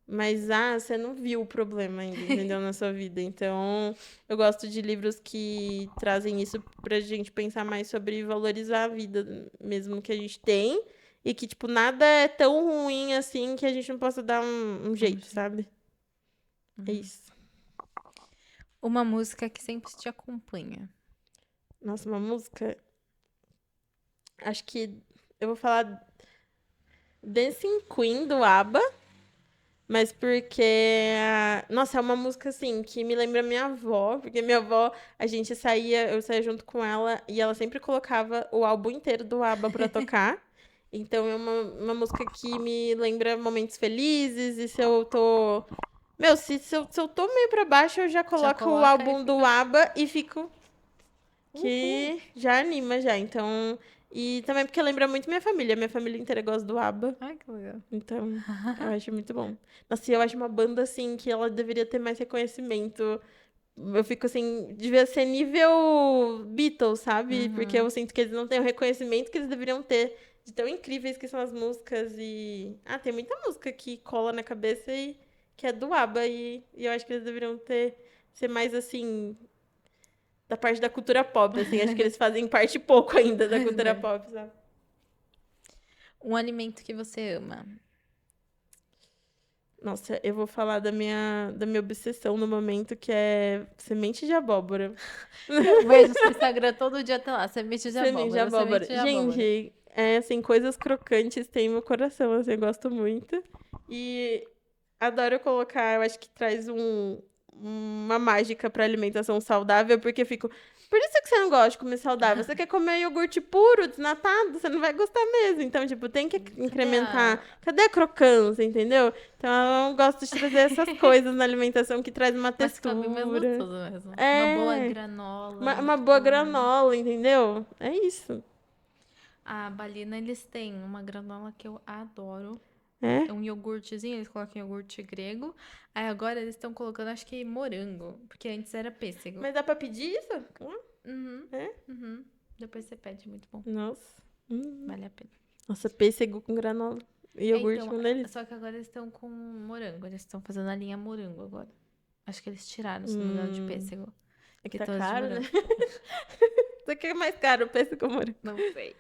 S2: Mas, você não viu o problema ainda, entendeu? Na sua vida. Então, eu gosto de livros que trazem isso pra gente pensar mais sobre valorizar a vida mesmo que a gente tem. E que, tipo, nada é tão ruim assim que a gente não possa dar um jeito,
S1: jeito.
S2: sabe? É isso.
S1: Uma música que sempre te acompanha.
S2: Nossa, uma música. Acho que eu vou falar Dancing Queen do ABBA. Mas porque, nossa, é uma música assim que me lembra minha avó, porque minha avó, eu saía junto com ela e ela sempre colocava o álbum inteiro do ABBA pra tocar. Então é uma música que me lembra momentos felizes e se eu tô, meu, se eu tô meio pra baixo, eu já coloco o
S1: coloca e
S2: álbum do
S1: fica-
S2: ABBA e fico que já anima já. Então, e também porque lembra muito minha família inteira gosta do ABBA.
S1: Ai, que legal.
S2: Então, eu acho muito bom. Nossa, e eu acho uma banda, assim, que ela deveria ter mais reconhecimento. Eu fico assim, devia ser nível Beatles, sabe? Porque eu sinto que eles não têm o reconhecimento que eles deveriam ter. De tão incríveis que são as músicas. E. Tem muita música que cola na cabeça e que é do ABBA. E eu acho que eles deveriam ser mais assim. Da parte da cultura pop, assim. Acho que eles fazem parte pouco ainda da
S1: Mas
S2: cultura
S1: bem.
S2: pop, sabe?
S1: Um alimento que você ama.
S2: Nossa, eu vou falar da minha obsessão no momento, que é semente de abóbora.
S1: Eu vejo seu Instagram todo dia, tá lá, semente de
S2: Semente de
S1: abóbora, semente
S2: abóbora.
S1: de abóbora.
S2: Gente, assim, coisas crocantes têm meu coração, assim, eu gosto muito. E adoro colocar, eu acho que traz uma mágica pra alimentação saudável, porque eu fico. Por isso que você não gosta de comer saudável. Você quer comer iogurte puro, desnatado, você não vai gostar mesmo. Então, tipo, tem que incrementar. Cadê a crocância, entendeu? Então, eu gosto de trazer essas coisas na alimentação que traz uma
S1: Mas fica bem mais
S2: textura.
S1: gostoso mesmo. Uma boa
S2: É.
S1: granola,
S2: Uma
S1: muito
S2: boa
S1: bom.
S2: granola, entendeu? É isso.
S1: A Balina, eles têm uma granola que eu adoro.
S2: É?
S1: É um iogurtezinho, eles colocam iogurte grego. Aí agora eles estão colocando, acho que morango, porque antes era pêssego.
S2: Mas dá pra pedir isso?
S1: Uhum,
S2: É?
S1: uhum. Depois você pede, muito bom.
S2: Nossa.
S1: Vale a pena.
S2: Nossa, pêssego com granola. E iogurte
S1: Então,
S2: com delícia.
S1: só que agora eles estão com morango. Eles estão fazendo a linha morango agora. Acho que eles tiraram, se não me engano, de pêssego.
S2: É que
S1: Que
S2: tá
S1: todas de
S2: caro, né?
S1: morango.
S2: Isso aqui é mais caro, o pêssego com morango.
S1: Não sei.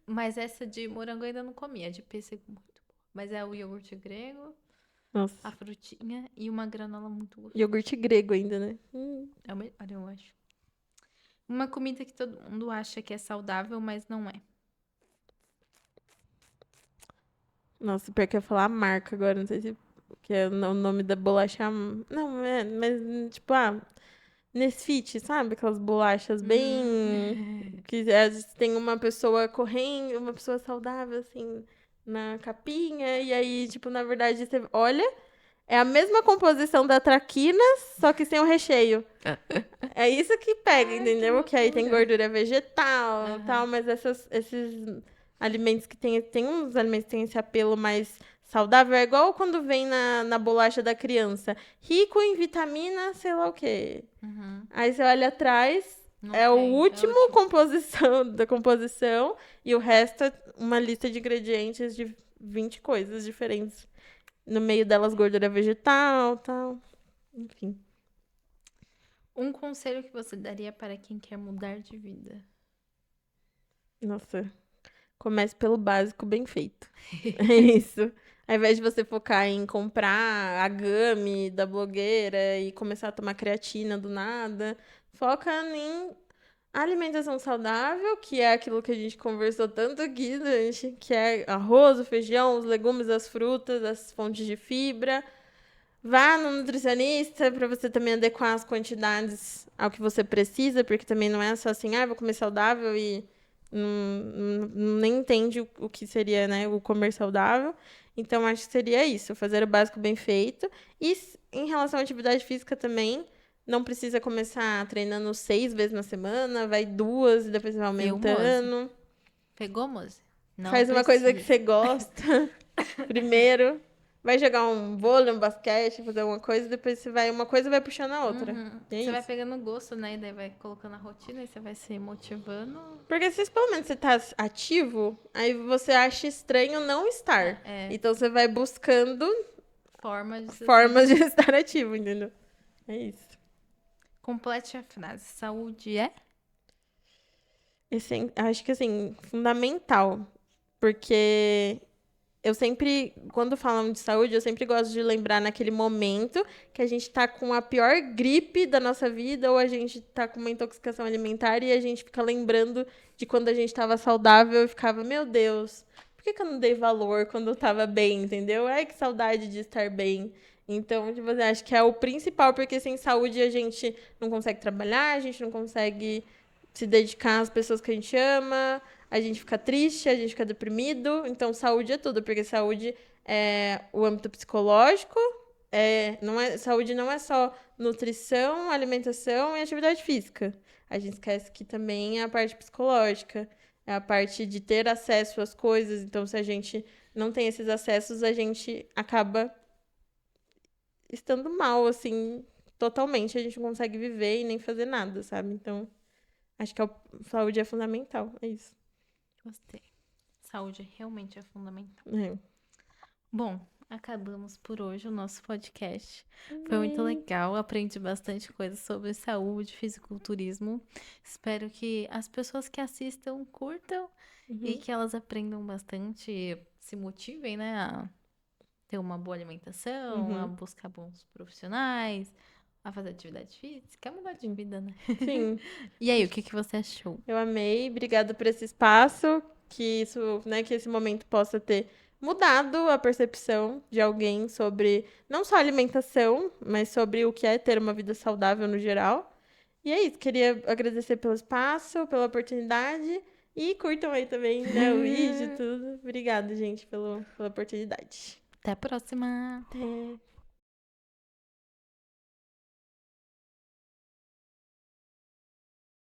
S1: Mas essa de morango eu ainda não comi. É de pêssego muito boa. Mas é o iogurte grego, a
S2: Nossa.
S1: frutinha e uma granola muito gostosa.
S2: Iogurte grego ainda, né?
S1: É o melhor, eu acho. Uma comida que todo mundo acha que é saudável, mas não é.
S2: Nossa, pior que eu ia falar a marca agora, não sei se que é o nome da bolacha. Não, mas tipo, Nesfit, sabe? Aquelas bolachas bem. Que às vezes tem uma pessoa correndo, uma pessoa saudável, assim, na capinha, e aí, tipo, na verdade, você olha, é a mesma composição da traquinas, só que sem o recheio. É isso que pega,
S1: Ai,
S2: entendeu?
S1: que
S2: Que aí tem
S1: loucura.
S2: gordura vegetal e
S1: Aham.
S2: tal, mas esses alimentos que tem uns alimentos que têm esse apelo mais saudável, é igual quando vem na bolacha da criança. Rico em vitamina, sei lá o quê.
S1: Uhum.
S2: Aí você olha atrás,
S1: Não
S2: é o
S1: tem.
S2: último composição da composição e o resto é uma lista de ingredientes de 20 coisas diferentes. No meio delas, gordura vegetal, tal. Enfim.
S1: Um conselho que você daria para quem quer mudar de vida?
S2: Nossa. Comece pelo básico bem feito. É isso. Ao invés de você focar em comprar a gummy da blogueira e começar a tomar creatina do nada, foca em alimentação saudável, que é aquilo que a gente conversou tanto aqui, gente, que é arroz, o feijão, os legumes, as frutas, as fontes de fibra. Vá no nutricionista para você também adequar as quantidades ao que você precisa, porque também não é só assim, vou comer saudável e nem entende o que seria, né, o comer saudável. Então, acho que seria isso, fazer o básico bem feito. E em relação à atividade física também, não precisa começar treinando 6 vezes na semana, vai 2 e depois vai
S1: Viu, Moze?
S2: aumentando.
S1: Pegou, Moze? Não
S2: Faz uma coisa que
S1: precisa.
S2: você gosta primeiro. Vai jogar um vôlei, um basquete, fazer alguma coisa, depois você vai, uma coisa vai puxando a outra. E é
S1: Você vai
S2: isso.
S1: pegando gosto, né? E daí vai colocando a rotina e você vai se motivando.
S2: Porque se pelo menos você tá ativo, aí você acha estranho não estar.
S1: É.
S2: Então você vai buscando
S1: formas de se
S2: formas de estar ativo, entendeu? É isso.
S1: Complete a frase. Saúde é?
S2: Acho que, assim, fundamental. Porque eu sempre, quando falam de saúde, eu sempre gosto de lembrar naquele momento que a gente tá com a pior gripe da nossa vida ou a gente tá com uma intoxicação alimentar e a gente fica lembrando de quando a gente tava saudável e ficava, meu Deus, por que eu não dei valor quando eu tava bem, entendeu? Ai, que saudade de estar bem. Então, tipo, eu acho que é o principal, porque sem saúde a gente não consegue trabalhar, a gente não consegue se dedicar às pessoas que a gente ama, a gente fica triste, a gente fica deprimido. Então, saúde é tudo, porque saúde é o âmbito psicológico, saúde não é só nutrição, alimentação e atividade física. A gente esquece que também é a parte psicológica, é a parte de ter acesso às coisas. Então, se a gente não tem esses acessos, a gente acaba estando mal, assim, totalmente. A gente não consegue viver e nem fazer nada, sabe? Então, acho que saúde é fundamental, é isso.
S1: Gostei. Saúde realmente é fundamental.
S2: É.
S1: Bom, acabamos por hoje o nosso podcast. Foi muito legal, aprendi bastante coisa sobre saúde, fisiculturismo. Espero que as pessoas que assistam curtam e que elas aprendam bastante, e se motivem, né, a ter uma boa alimentação, a buscar bons profissionais, a fazer atividade física, mudar de vida, né?
S2: Sim,
S1: E aí, o que você achou?
S2: eu amei. Obrigada por esse espaço, que isso, né, que esse momento possa ter mudado a percepção de alguém sobre não só alimentação, mas sobre o que é ter uma vida saudável no geral. E é isso, queria agradecer pelo espaço, pela oportunidade e curtam aí também, né, o vídeo e tudo. Obrigada, gente, pela oportunidade.
S1: Até a próxima!
S2: Até.